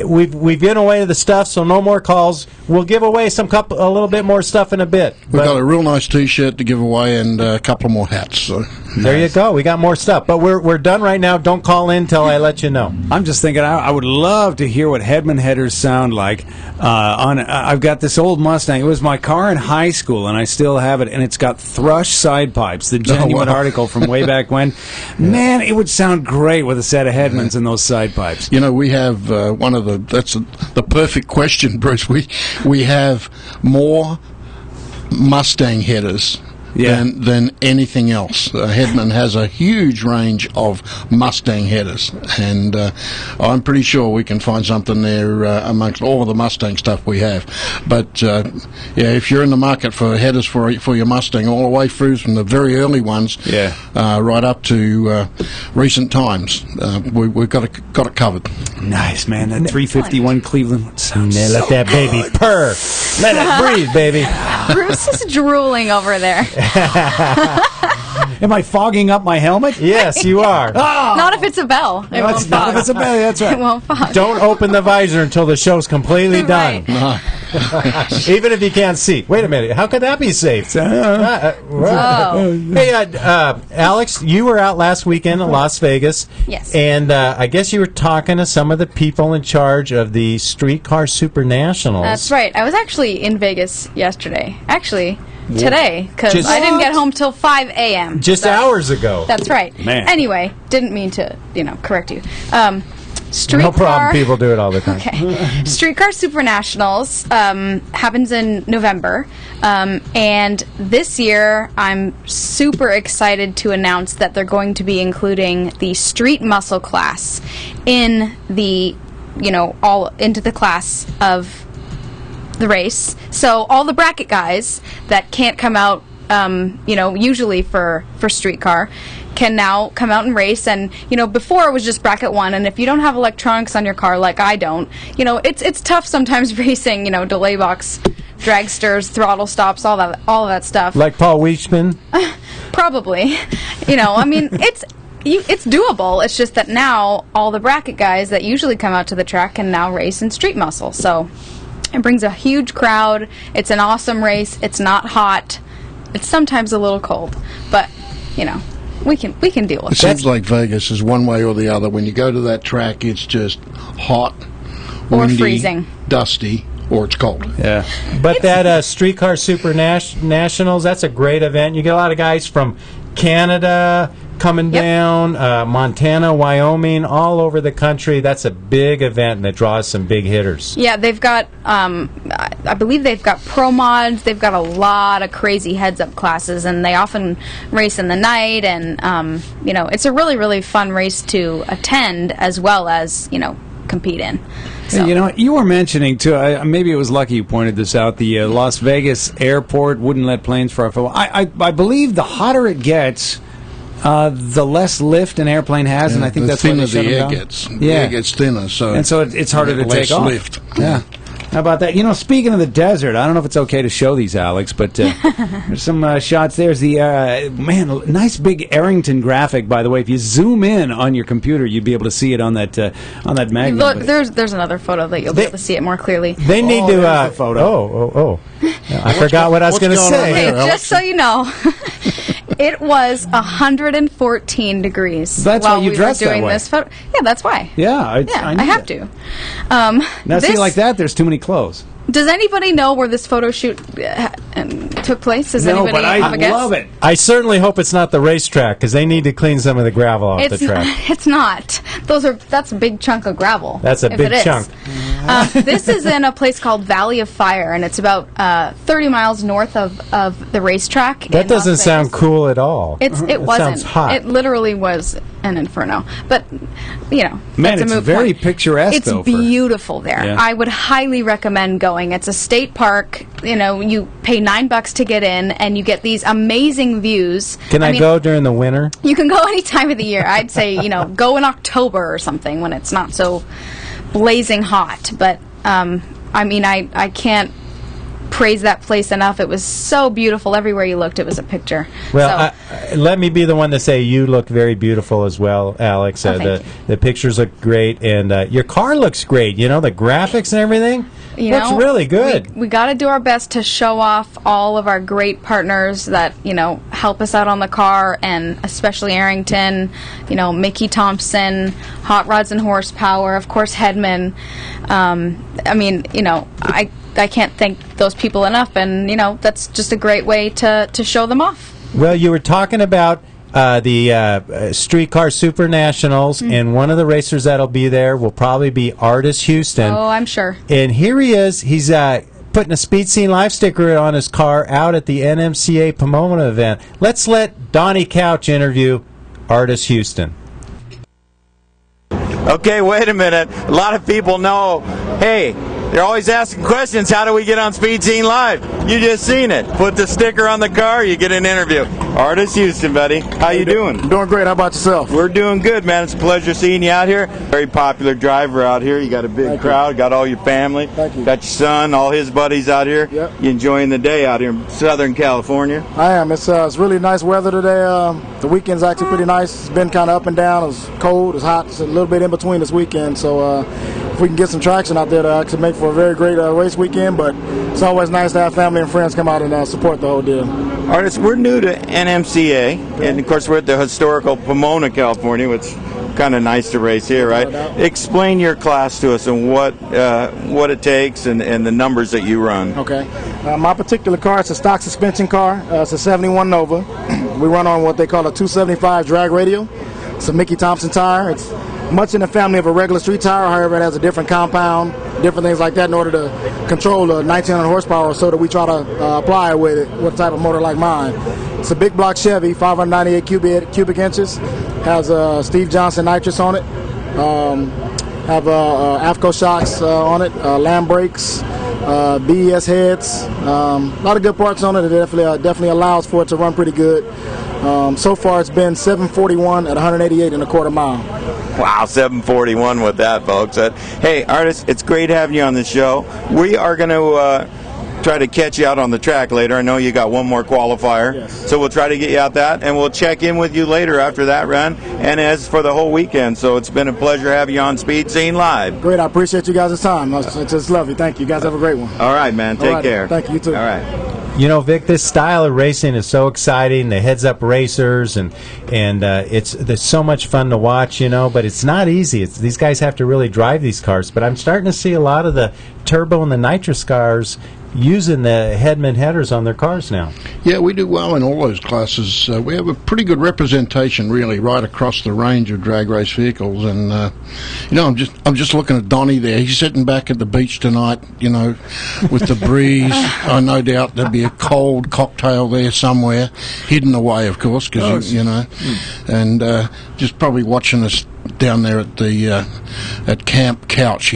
we've given away the stuff, so no more calls. We'll give away a little bit more stuff in a bit. We've got a real nice T-shirt to give away and a couple more hats. So there you go. We got more stuff, but we're done right now. Don't call in till I let you know. I'm just thinking I would love to hear what Hedman headers sound like. I've got this old Mustang. It was my car in high school, and I still have it. And it's got thrush side pipes, the genuine article from way back when. Man, it would sound great with a set of Hedmans in those side pipes. You know, we have that's the perfect question, Bruce. We have more Mustang headers than anything else. Hedman has a huge range of Mustang headers, and I'm pretty sure we can find something there amongst all of the Mustang stuff we have. But if you're in the market for headers for your Mustang, all the way through from the very early ones, right up to recent times, we've got it covered. Nice, man. That 351 Cleveland sounds Let that baby purr. Let it breathe, baby. Bruce is drooling over there. Am I fogging up my helmet? Yes, you are. Not if it's a bell. It won't Not fog. if it's a belly, that's right. It won't fog. Don't open the visor until the show's completely done. Right. Even if you can't see. Wait a minute. How could that be safe? Oh. Hey, Alex, you were out last weekend in Las Vegas. Yes. And I guess you were talking to some of the people in charge of the Streetcar Super Nationals. That's right. I was actually in Vegas yesterday. Actually, today, because Just- I didn't get home till 5 a.m. Just hours ago. That's right. Man. Anyway, didn't mean to, correct you. No problem. People do it all the time. Okay. Streetcar Super Nationals happens in November. And this year, I'm super excited to announce that they're going to be including the street muscle class in the, all into the class of the race. So all the bracket guys that can't come out, usually for streetcar, can now come out and race. And before it was just bracket one, and if you don't have electronics on your car like I don't, it's tough sometimes racing delay box dragsters, throttle stops, all of that stuff. Like Paul Weishman? Probably. I mean, it's doable. It's just that now all the bracket guys that usually come out to the track can now race in street muscle. So it brings a huge crowd. It's an awesome race. It's not hot. It's sometimes a little cold, but we can deal with it. It seems like Vegas is one way or the other. When you go to that track, it's just hot, Or windy, freezing. dusty, or it's cold. Yeah. But that Streetcar Super Nationals, that's a great event. You get a lot of guys from Canada coming Yep. down, Montana, Wyoming, all over the country. That's a big event that draws some big hitters. Yeah, they've got, I believe they've got pro mods. They've got a lot of crazy heads-up classes, and they often race in the night. And it's a really, really fun race to attend as well as compete in. So. You were mentioning too. Maybe it was Lucky you pointed this out. The Las Vegas airport wouldn't let planes fly. I believe the hotter it gets, the less lift an airplane has, and I think that's why they shut the them air down. gets. The air gets thinner, so it's harder to less take off. lift. Yeah. How about that? Speaking of the desert, I don't know if it's okay to show these, Alex, but there's some shots. There's the nice big Arrington graphic. By the way, if you zoom in on your computer, you'd be able to see it on that Magnum. Look, there's another photo that you'll be able to see it more clearly. They need to. there's the photo. I forgot what I was going to what's going on say. there? Okay, just so you know, it was 114 degrees. That's while why you we dressed were doing that way. this photo. Yeah, that's why. Yeah, I have to. Now, see, like that, there's too many clothes. Does anybody know where this photo shoot took place? Does anybody but have I a guess? love it. I certainly hope it's not the racetrack because they need to clean some of the gravel off the track. It's not. That's a big chunk of gravel. That's a if big it is. chunk. This is in a place called Valley of Fire, and it's about 30 miles north of the racetrack. That in doesn't Las sound Vegas. cool at all. It That wasn't. sounds hot. It literally was an inferno. But Man, that's a it's moot very point. picturesque, It's though. beautiful there. Yeah. I would highly recommend going. It's a state park. You pay $9 to get in, and you get these amazing views. Can I mean, go during the winter? You can go any time of the year. I'd say, go in October or something when it's not so blazing hot. But, I can't praise that place enough. It was so beautiful. Everywhere you looked, it was a picture. Well, let me be the one to say you look very beautiful as well, Alex. Thank The pictures look great, and your car looks great. The graphics and everything looks really good. We got to do our best to show off all of our great partners that help us out on the car, and especially Arrington, Mickey Thompson, Hot Rods and Horsepower, of course Hedman. I can't thank those people enough, and that's just a great way to show them off. Well, you were talking about the Streetcar Super Nationals, and one of the racers that'll be there will probably be Artis Houston. Oh, I'm sure. And here he is. He's putting a Speed Scene Live sticker on his car out at the NMCA Pomona event. Let's let Donnie Couch interview Artis Houston. Okay, wait a minute. A lot of people know, hey, they're always asking questions, how do we get on Speed Scene Live? You just seen it. Put the sticker on the car, you get an interview. Artis Houston, buddy. How you doing? Doing great. How about yourself? We're doing good, man. It's a pleasure seeing you out here. Very popular driver out here. You got a big crowd, got all your family. Thank you. Got your son, all his buddies out here. Yep. You enjoying the day out here in Southern California? I am. It's really nice weather today. The weekend's actually pretty nice. It's been kind of up and down. It was cold, it was hot. It's a little bit in between this weekend. So if we can get some traction out there, to actually make for a very great race weekend. But it's always nice to have family and friends come out and support the whole deal. Artis, we're new to NMCA, and of course we're at the historical Pomona, California, which is kind of nice to race here, right? Explain your class to us and what it takes and the numbers that you run. Okay. My particular car, it's a stock suspension car. It's a 71 Nova. We run on what they call a 275 drag radial. It's a Mickey Thompson tire. It's much in the family of a regular street tire, however it has a different compound, different things like that in order to control the 1900 horsepower, so that we try to apply it with a type of motor like mine. It's a big block Chevy, 598 cubic inches, has Steve Johnson nitrous on it, have AFCO shocks on it, lamb brakes, BES heads, a lot of good parts on it. It definitely allows for it to run pretty good. So far it's been 741 at 188 and a quarter mile. Wow, 741 with that, folks. Hey, Artis, it's great having you on the show. We are going to try to catch you out on the track later. I know you got one more qualifier, so we'll try to get you out that, and we'll check in with you later after that run, and as for the whole weekend. So it's been a pleasure having you on Speed Scene Live. Great, I appreciate you guys' time. It's just lovely. Thank you. You guys have a great one. All right, man. Take care. Thank you, you too. All right. You know, Vic, this style of racing is so exciting. The heads-up racers, and there's so much fun to watch. You know, but it's not easy. These guys have to really drive these cars. But I'm starting to see a lot of the turbo and the nitrous cars using the Hedman headers on their cars now. Yeah, we do well in all those classes. We have a pretty good representation, really, right across the range of drag race vehicles. And you know, I'm just looking at Donnie there. He's sitting back at the beach tonight, you know, with the breeze. I no doubt there'll be a cold cocktail there somewhere, hidden away, of course, because you know, and just probably watching us down there at the at Camp Couch.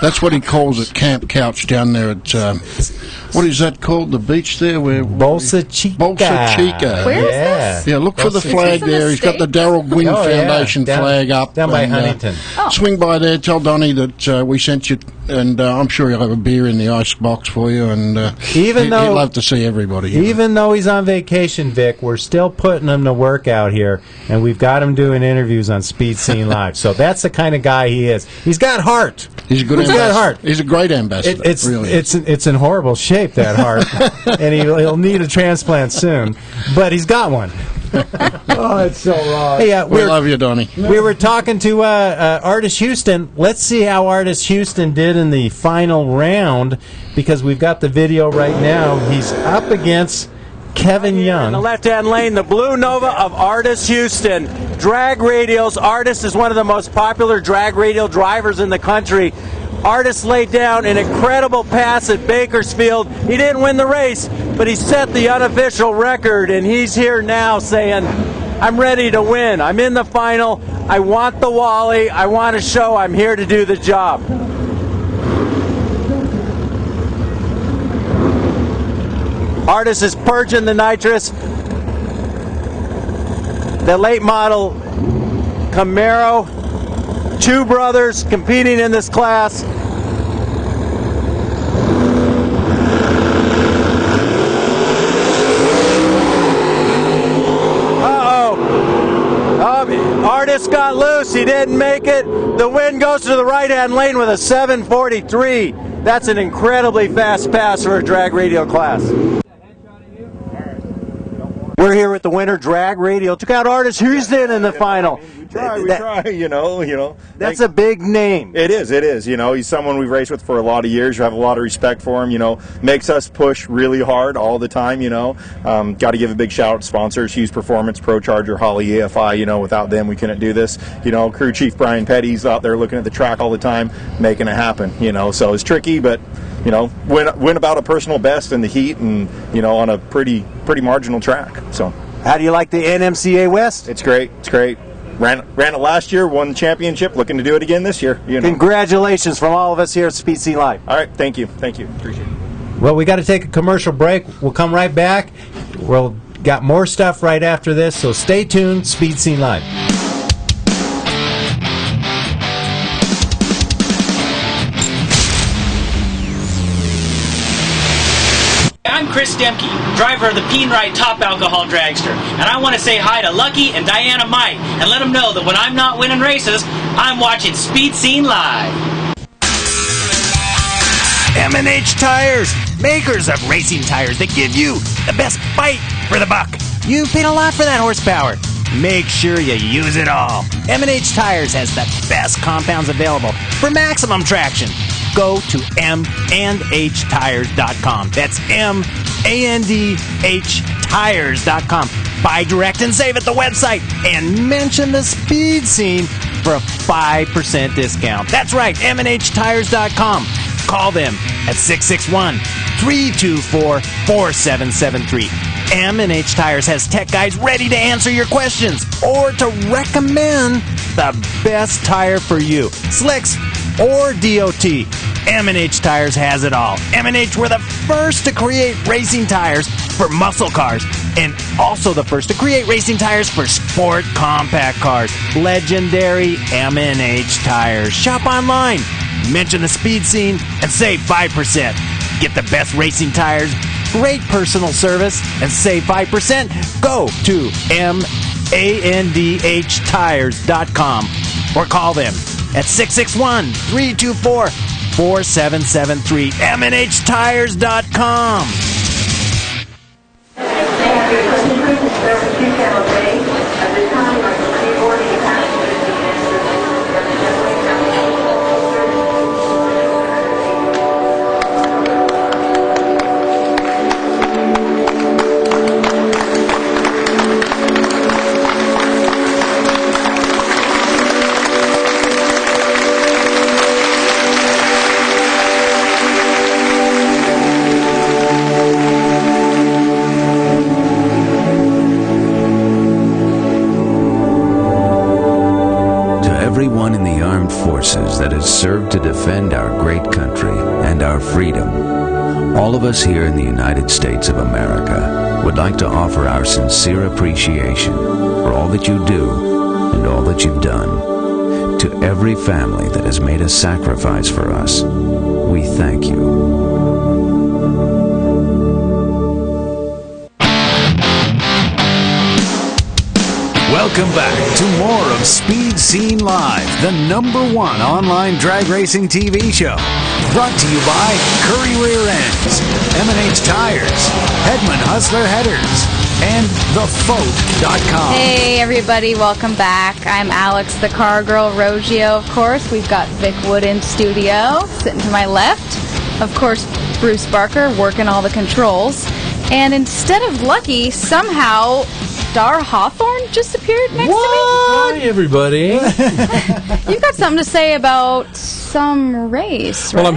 That's what he calls it, Camp Couch, down there at what is that called? The beach there, where Bolsa Chica. Bolsa Chica. Where is this? Yeah, look for the flag there. He's got the Darrell Gwynn Foundation flag up down by Huntington. Swing by there. Tell Donnie that we sent you, and I'm sure he'll have a beer in the ice box for you. And he'd love to see everybody. Even though he's on vacation, Vic, we're still putting him to work out here, and we've got him doing interviews on Speed Scene Live. So that's the kind of guy he is. He's got heart. He's a good ambassador. Got heart. He's a great ambassador. It's in horrible shape, that heart, and he'll need a transplant soon. But he's got one. Oh, it's so wrong. Hey, we love you, Donnie. We were talking to Artis Houston. Let's see how Artis Houston did in the final round, because we've got the video right now. He's up against Kevin Young. In the left-hand lane, the Blue Nova of Artis Houston. Drag radials. Artis is one of the most popular drag radial drivers in the country. Artis laid down an incredible pass at Bakersfield. He didn't win the race, but he set the unofficial record, and he's here now saying, I'm ready to win. I'm in the final. I want the Wally. I want to show I'm here to do the job. Artis is purging the nitrous. The late model Camaro, two brothers competing in this class. Artis got loose. He didn't make it. The win goes to the right-hand lane with a 7:43. That's an incredibly fast pass for a drag radial class. We're here with the winner, drag radial. Took out Artis Houston in the final. We try, you know. That's a big name. It is, you know. He's someone we've raced with for a lot of years. You have a lot of respect for him, you know. Makes us push really hard all the time, you know. Got to give a big shout out to sponsors, Hughes Performance, Pro Charger, Holly EFI, you know. Without them, we couldn't do this. You know, crew chief Brian Petty's out there looking at the track all the time, making it happen, you know. So it's tricky, but, you know, win about a personal best in the heat and, you know, on a pretty marginal track. So, how do you like the NMCA West? It's great. Ran it last year, won the championship, looking to do it again this year. You know. Congratulations from all of us here at Speed Scene Live. All right, thank you. Appreciate it. Well, we got to take a commercial break. We'll come right back. We'll got more stuff right after this, so stay tuned. Speed Scene Live. I'm Chris Demke, driver of the Peenright Top Alcohol Dragster, and I want to say hi to Lucky and Diana Mike and let them know that when I'm not winning races, I'm watching Speed Scene Live. M&H Tires, makers of racing tires that give you the best bite for the buck. You paid a lot for that horsepower. Make sure you use it all. M&H Tires has the best compounds available for maximum traction. Go to mandhtires.com. That's mandhtires.com. Buy direct and save at the website and mention the Speed Scene for a 5% discount. That's right, mandhtires.com. Call them at 661-324-4773. M&H Tires has tech guys ready to answer your questions or to recommend the best tire for you. Slicks or DOT. M&H Tires has it all. M&H were the first to create racing tires for muscle cars and also the first to create racing tires for sport compact cars. Legendary M&H Tires. Shop online, mention the Speed Scene, and save 5%. Get the best racing tires, great personal service, and save 5%. Go to MANDHTires.com or call them at 661-324-4773. MNHTires.com. Everyone in the armed forces that has served to defend our great country and our freedom, all of us here in the United States of America would like to offer our sincere appreciation for all that you do and all that you've done. To every family that has made a sacrifice for us, we thank you. Welcome back to more of Speed Scene Live, the #1 online drag racing TV show. Brought to you by Curry Rear Ends, M&H Tires, Hedman Hustler Headers, and TheFote.com. Hey everybody, welcome back. I'm Alex, the car girl, Rogio, of course. We've got Vic Wood in studio, sitting to my left. Of course, Bruce Barker working all the controls. And instead of Lucky, somehow Dar Hawthorne just appeared next to me. Hi, everybody. You've got something to say about some race, right? Well,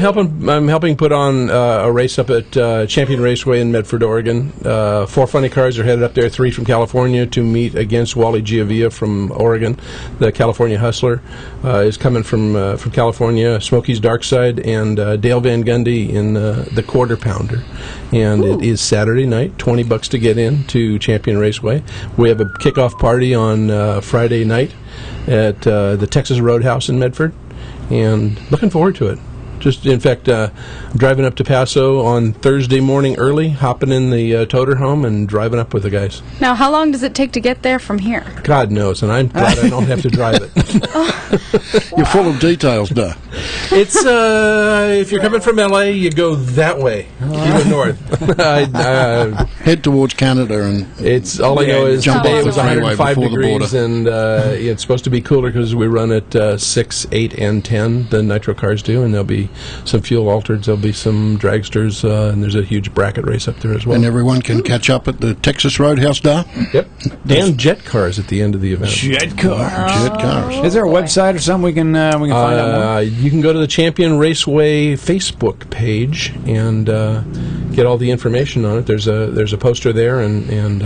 I'm helping put on a race up at Champion Raceway in Medford, Oregon. 4 funny cars are headed up there, 3 from California to meet against Wally Giavia from Oregon. The California Hustler is coming from California. Smokey's Dark Side and Dale Van Gundy in the Quarter Pounder. And It is Saturday night, $20 to get in to Champion Raceway. We have a kickoff party on Friday night at the Texas Roadhouse in Medford, and looking forward to it. Just, in fact, I'm driving up to Paso on Thursday morning early, hopping in the toter home and driving up with the guys. Now, how long does it take to get there from here? God knows, and I'm glad I don't have to drive it. You're full of details, duh. It's, if you're coming from L.A., you go that way, even north. Head towards Canada, and it's all I know is today it was 105 degrees, and it's supposed to be cooler because we run at 6, 8, and 10, the nitro cars do, and there'll be some fuel altereds, there'll be some dragsters, and there's a huge bracket race up there as well. And everyone can catch up at the Texas Roadhouse, duh? Yep. And jet cars at the end of the event. Jet cars. Jet cars. Is there a website or something we can find out more? You can go to the Champion Raceway Facebook page and get all the information on it. There's a poster there, and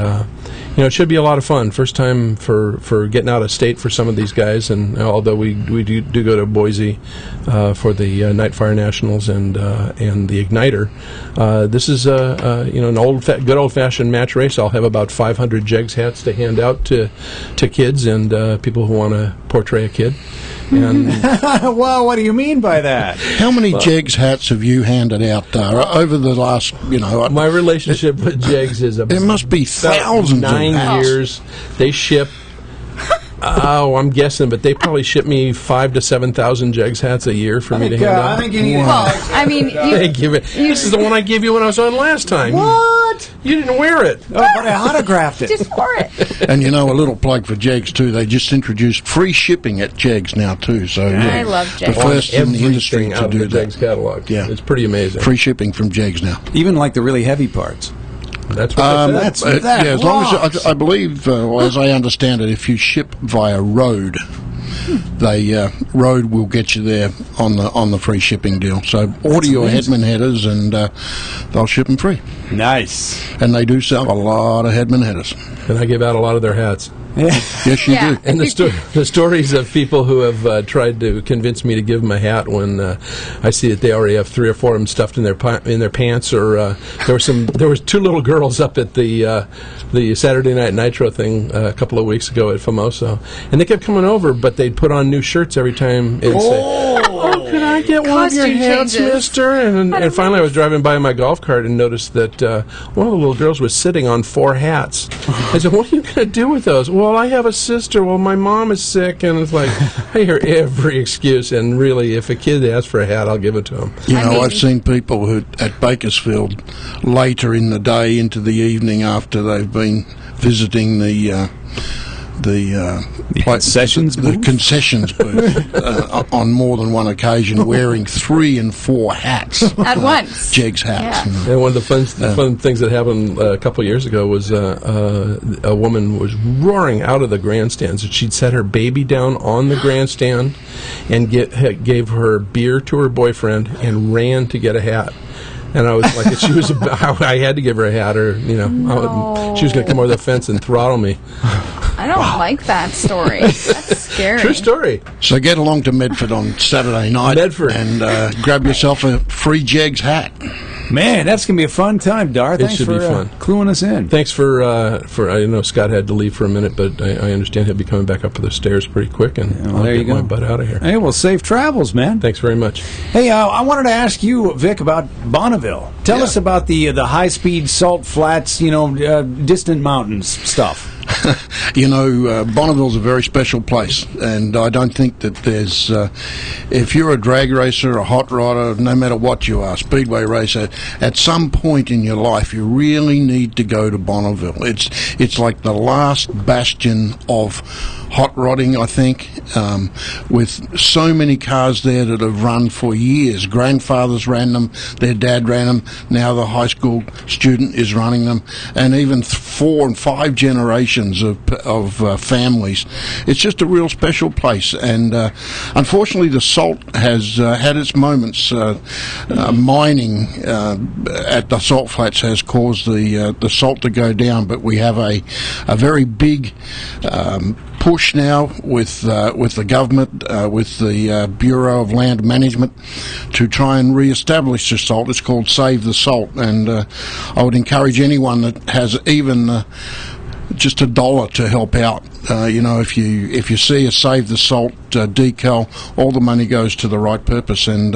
it should be a lot of fun. First time for getting out of state for some of these guys, and although we do go to Boise for the Nightfire Nationals and the Igniter, this is an good old fashioned match race. I'll have about 500 Jegs hats to hand out to kids and people who want to portray a kid. And well, what do you mean by that? How many Jegs hats have you handed out over the last, My relationship with Jegs is there must be thousands 9 of hats. years. They ship, I'm guessing, but they probably ship me 5,000 to 7,000 Jegs hats a year for me to hand out. I think you need This is the one I gave you when I was on last time. What? You didn't wear it. Oh, but I autographed it. Just wore it. And a little plug for Jegs too. They just introduced free shipping at Jegs now too. So I love Jegs. The first in the industry Everything to out do of the that. Jegs catalog. Yeah, it's pretty amazing. Free shipping from Jegs now. Even like the really heavy parts. That's what I said. As long as I believe, as I understand it, if you ship via road, road will get you there on the free shipping deal. So order your Hedman headers, and they'll ship them free. Nice. And they do sell a lot of Hedman headers. And I give out a lot of their hats. Yes, you do. And the stories of people who have tried to convince me to give them a hat when I see that they already have 3 or 4 of them stuffed in their pants, or there was 2 little girls up at the Saturday Night Nitro thing a couple of weeks ago at Famoso, and they kept coming over, but they'd put on new shirts every time and say, "Oh, can I I get one of your Costume hats, changes. mister? And finally I was driving by in my golf cart and noticed that one of the little girls was sitting on 4 hats. I said, what are you going to do with those? Well, I have a sister. Well, my mom is sick. And it's like, I hear every excuse. And really, if a kid asks for a hat, I'll give it to him. You know, I've seen people who at Bakersfield later in the day into the evening after they've been visiting the concessions booth on more than one occasion, wearing 3 and 4 hats At once. Jegs hats. Yeah. And one of the fun things that happened a couple of years ago was a woman was roaring out of the grandstands. She'd set her baby down on the grandstand and gave her beer to her boyfriend and ran to get a hat. And I was like, she was I had to give her a hat, or she was going to come over the fence and throttle me. I don't like that story. That's scary. True story. So get along to Medford on Saturday night and grab yourself a free Jegs hat. Man, that's going to be a fun time, Dar. It Thanks should for be fun. Cluing us in. Thanks for I know Scott had to leave for a minute, but I understand he'll be coming back up the stairs pretty quick, and I'll there you get my go. butt out of here. Hey, well, safe travels, man. Thanks very much. Hey, I wanted to ask you, Vic, about Bonneville. Tell us about the high-speed salt flats, distant mountains stuff. Bonneville's a very special place, and I don't think that there's, if you're a drag racer, a hot rodder, no matter what you are, speedway racer, at some point in your life you really need to go to Bonneville. It's like the last bastion of hot rodding, I think, with so many cars there that have run for years. Grandfathers ran them, their dad ran them, now the high school student is running them, and even 4 and 5 generations of families. It's just a real special place, and unfortunately the salt has had its moments. Mining at the salt flats has caused the salt to go down, but we have a very big push now with the government, with the Bureau of Land Management, to try and re-establish the salt. It's called Save the Salt, and I would encourage anyone that has even just $1 to help out. If you see a Save the Salt decal, all the money goes to the right purpose. And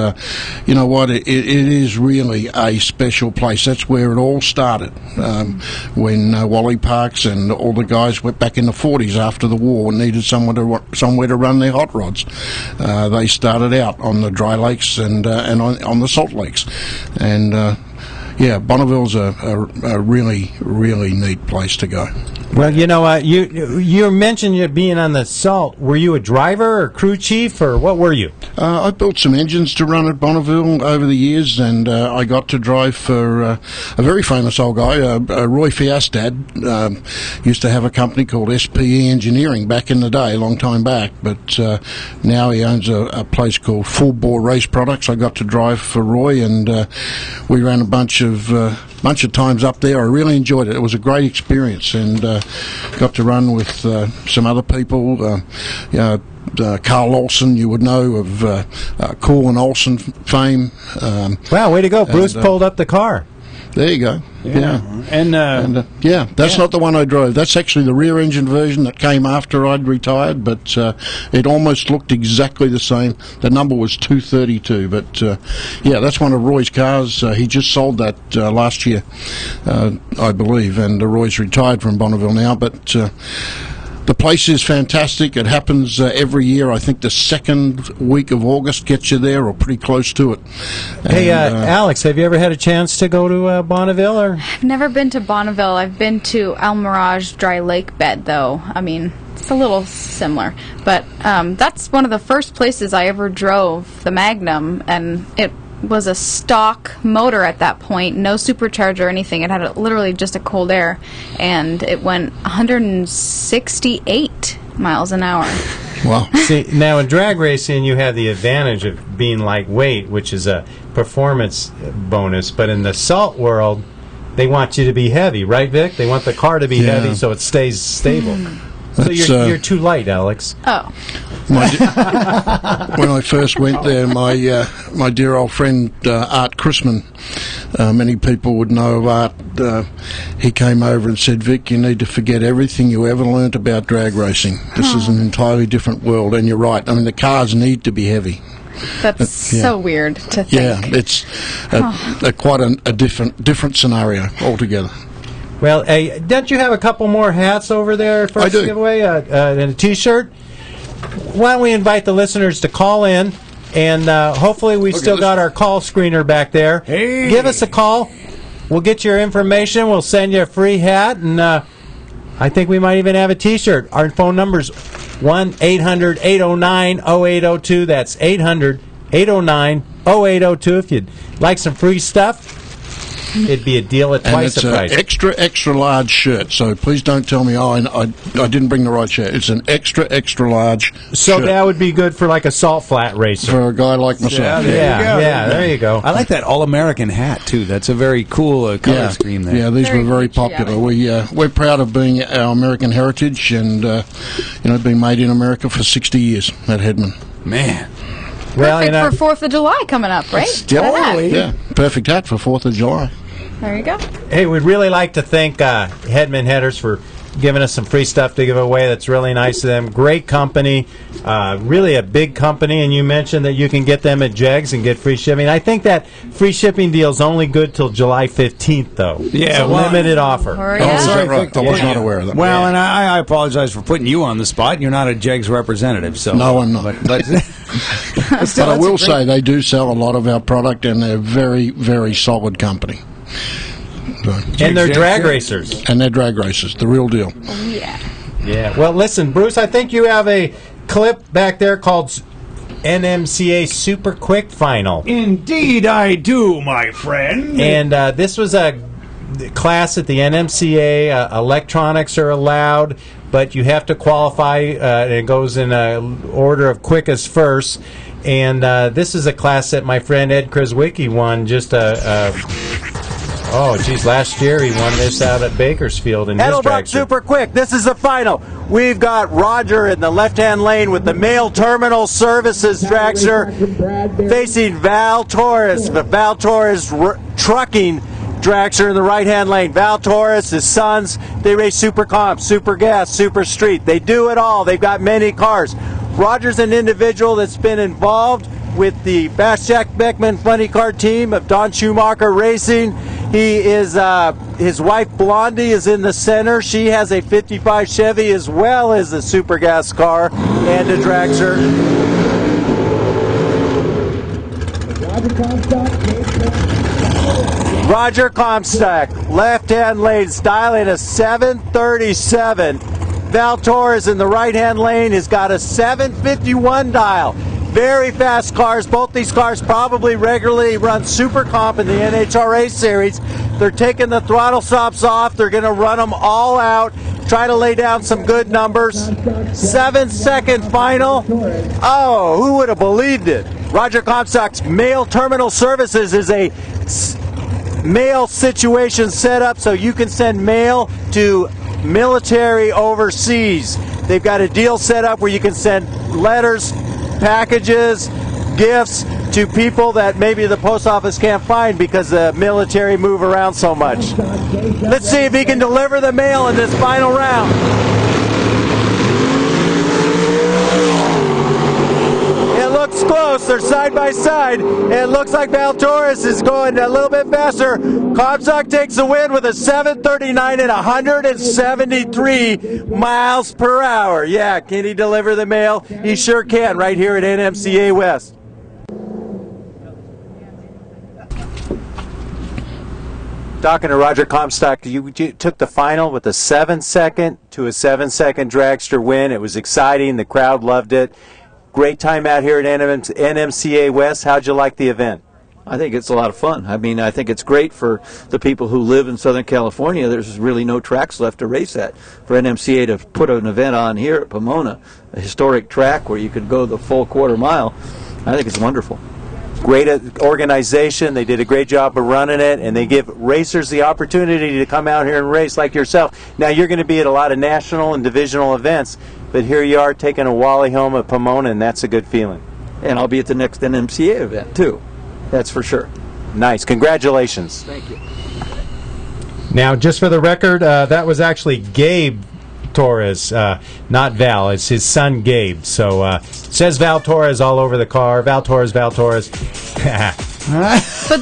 you know what? It is really a special place. That's where it all started. When Wally Parks and all the guys went back in the 40s after the war and needed somewhere to run their hot rods. They started out on the dry lakes and on the salt lakes. And Bonneville's a really, really neat place to go. Well, you mentioned you being on the salt. Were you a driver or crew chief, or what were you? I built some engines to run at Bonneville over the years, and I got to drive for a very famous old guy, Roy Fiastad. Used to have a company called SPE Engineering back in the day, a long time back, but now he owns a place called Full Bore Race Products. I got to drive for Roy, and we ran a bunch of times up there. I really enjoyed it. It was a great experience, and got to run with some other people. Carl Olson, you would know of Cool and Olson fame. Wow, way to go. Bruce pulled up the car. There you go. Yeah. And that's not the one I drove. That's actually the rear engine version that came after I'd retired, but it almost looked exactly the same. The number was 232, but that's one of Roy's cars. He just sold that last year, I believe, and Roy's retired from Bonneville now, but the place is fantastic. It happens every year. I think the second week of August gets you there, or pretty close to it. Hey, Alex, have you ever had a chance to go to Bonneville? Or? I've never been to Bonneville. I've been to El Mirage Dry Lake Bed, though. I mean, it's a little similar. But that's one of the first places I ever drove the Magnum, and it was a stock motor at that point, no supercharger or anything. It had literally just a cold air, and it went 168 miles an hour. Wow. See, now in drag racing, you have the advantage of being lightweight, which is a performance bonus, but in the salt world, they want you to be heavy, right, Vic? They want the car to be heavy so it stays stable. So you're too light, Alex. Oh. When I first went there, my dear old friend Art Chrisman, many people would know of Art, he came over and said, Vic, you need to forget everything you ever learnt about drag racing. This is an entirely different world, and you're right. I mean, the cars need to be heavy. That's so weird to think. Yeah, it's quite a different scenario altogether. Well, hey, don't you have a couple more hats over there for us to give away and a T-shirt? Why don't we invite the listeners to call in, and hopefully we still got our call screener back there. Hey. Give us a call. We'll get your information. We'll send you a free hat, and I think we might even have a T-shirt. Our phone number's 1-800-809-0802. That's 800-809-0802. If you'd like some free stuff, it'd be a deal at twice the price. And it's an extra large shirt, so please don't tell me, I didn't bring the right shirt. It's an extra large So shirt. that would be good for like a salt flat racer. For a guy like myself. There you go. I like that All-American hat, too. That's a very cool color scheme there. Yeah, these were very popular. We're proud of being our American heritage and being made in America for 60 years at Hedman. Man. Perfect for 4th of July coming up, right? Totally. Yeah, perfect hat for 4th of July. There you go. Hey, we'd really like to thank Hedman Headers for giving us some free stuff to give away. That's really nice of them. Great company, really a big company, and you mentioned that you can get them at Jegs and get free shipping. I think that free shipping deal is only good till July 15th, though. Yeah, it's a limited offer. Sorry, right? I was not aware of that. Well, and I apologize for putting you on the spot. You're not a Jegs representative, so no, I'm not. But But I will say they do sell a lot of our product, and they're a very, very solid company. So. And they're drag racers. And they're drag racers, the real deal. Yeah. Well, listen, Bruce, I think you have a clip back there called NMCA Super Quick Final. Indeed I do, my friend. And this was a class at the NMCA. Electronics are allowed, but you have to qualify. It goes in order of quickest first. And this is a class that my friend Ed Krizwicki won just last year he won this out at Bakersfield in his Edelbrock dragster. Super Quick. This is the final. We've got Roger in the left-hand lane with the Mail Terminal Services dragster facing Val Torres. The Val Torres trucking dragster in the right-hand lane. Val Torres, his sons, they race Super Comp, Super Gas, Super Street. They do it all. They've got many cars. Roger's an individual that's been involved with the Bash Jack Beckman Funny Car team of Don Schumacher Racing. He is, his wife Blondie is in the center. She has a 55 Chevy as well as a Super Gas car and a dragster. Roger Comstock, left-hand lane, styling a 737. Val Torres in the right-hand lane has got a 751 dial. Very fast cars. Both these cars probably regularly run Super Comp in the NHRA series. They're taking the throttle stops off. They're going to run them all out. Try to lay down some good numbers. 7-second final. Oh, who would have believed it? Roger Comstock's Mail Terminal Services is a mail situation set up so you can send mail to military overseas. They've got a deal set up where you can send letters, packages, gifts to people that maybe the post office can't find because the military move around so much. Let's see if he can deliver the mail in this final round. It looks close. They're side by side. It looks like Val Torres is going a little bit faster. Comstock takes the win with a 739 at 173 miles per hour. Yeah, can he deliver the mail? He sure can right here at NMCA West. Talking to Roger Comstock, you took the final with a 7-second to a 7-second dragster win. It was exciting. The crowd loved it. Great time out here at NMCA West. How'd you like the event? I think it's a lot of fun. I mean, I think it's great for the people who live in Southern California. There's really no tracks left to race at. For NMCA to put an event on here at Pomona, a historic track where you could go the full quarter mile, I think it's wonderful. Great organization. They did a great job of running it, and they give racers the opportunity to come out here and race like yourself. Now, you're going to be at a lot of national and divisional events, but here you are taking a Wally home at Pomona, and that's a good feeling. And I'll be at the next NMCA event, too. That's for sure. Nice. Congratulations. Thank you. Now, just for the record, that was actually Gabe Torres, not Val. It's his son Gabe. So it says Val Torres all over the car. Val Torres. But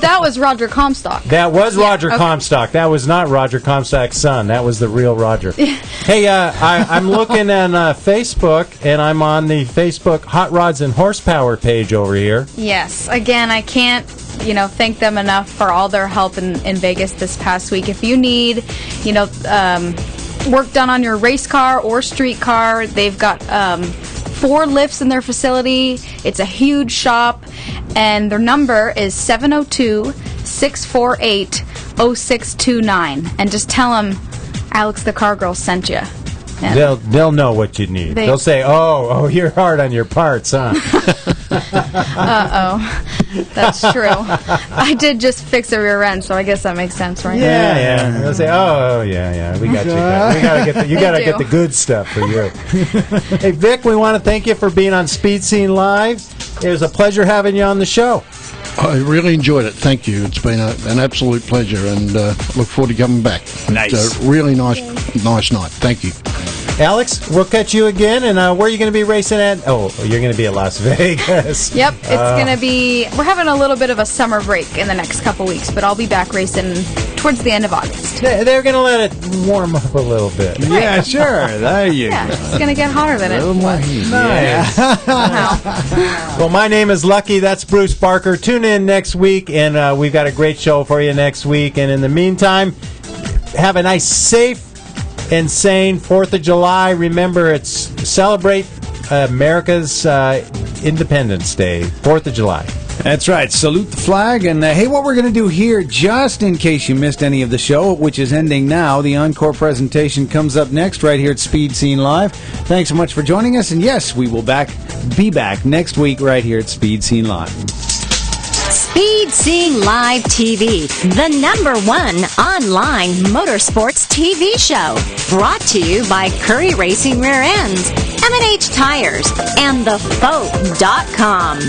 that was Roger Comstock. That was Roger okay. Comstock. That was not Roger Comstock's son. That was the real Roger. Hey, I'm looking on Facebook, and I'm on the Facebook Hot Rods and Horsepower page over here. Yes. Again, I can't, thank them enough for all their help in Vegas this past week. If you need, work done on your race car or street car, they've got 4 lifts in their facility. It's a huge shop, and their number is 702-648-0629. And just tell them Alex the Car Girl sent you. They'll know what you need. They'll say, oh, you're hard on your parts, huh? That's true. I did just fix a rear end, so I guess that makes sense, right? Yeah. They'll say, we got you. You gotta get the good stuff for you. Hey, Vic, we want to thank you for being on Speed Scene Live. It was a pleasure having you on the show. I really enjoyed it. Thank you. It's been an absolute pleasure, and look forward to coming back. Nice. It's a really nice night. Thank you. Alex, we'll catch you again, and where are you going to be racing at? Oh, you're going to be at Las Vegas. Yep, it's going to be... We're having a little bit of a summer break in the next couple weeks, but I'll be back racing towards the end of August. They're going to let it warm up a little bit. Right. Yeah, sure. There you go. It's going to get hotter than it was. Nice. Well, my name is Lucky. That's Bruce Barker. Tune in next week, and we've got a great show for you next week. And in the meantime, have a nice, safe, and sane 4th of July. Remember, it's celebrate America's Independence Day, 4th of July. That's right. Salute the flag. And hey, what we're going to do here, just in case you missed any of the show, which is ending now, the encore presentation comes up next right here at Speed Scene Live. Thanks so much for joining us. And yes, we will be back next week right here at Speed Scene Live. Speed Scene Live TV, the #1 online motorsports TV show. Brought to you by Curry Racing Rear Ends, M&H Tires, and TheFoe.com.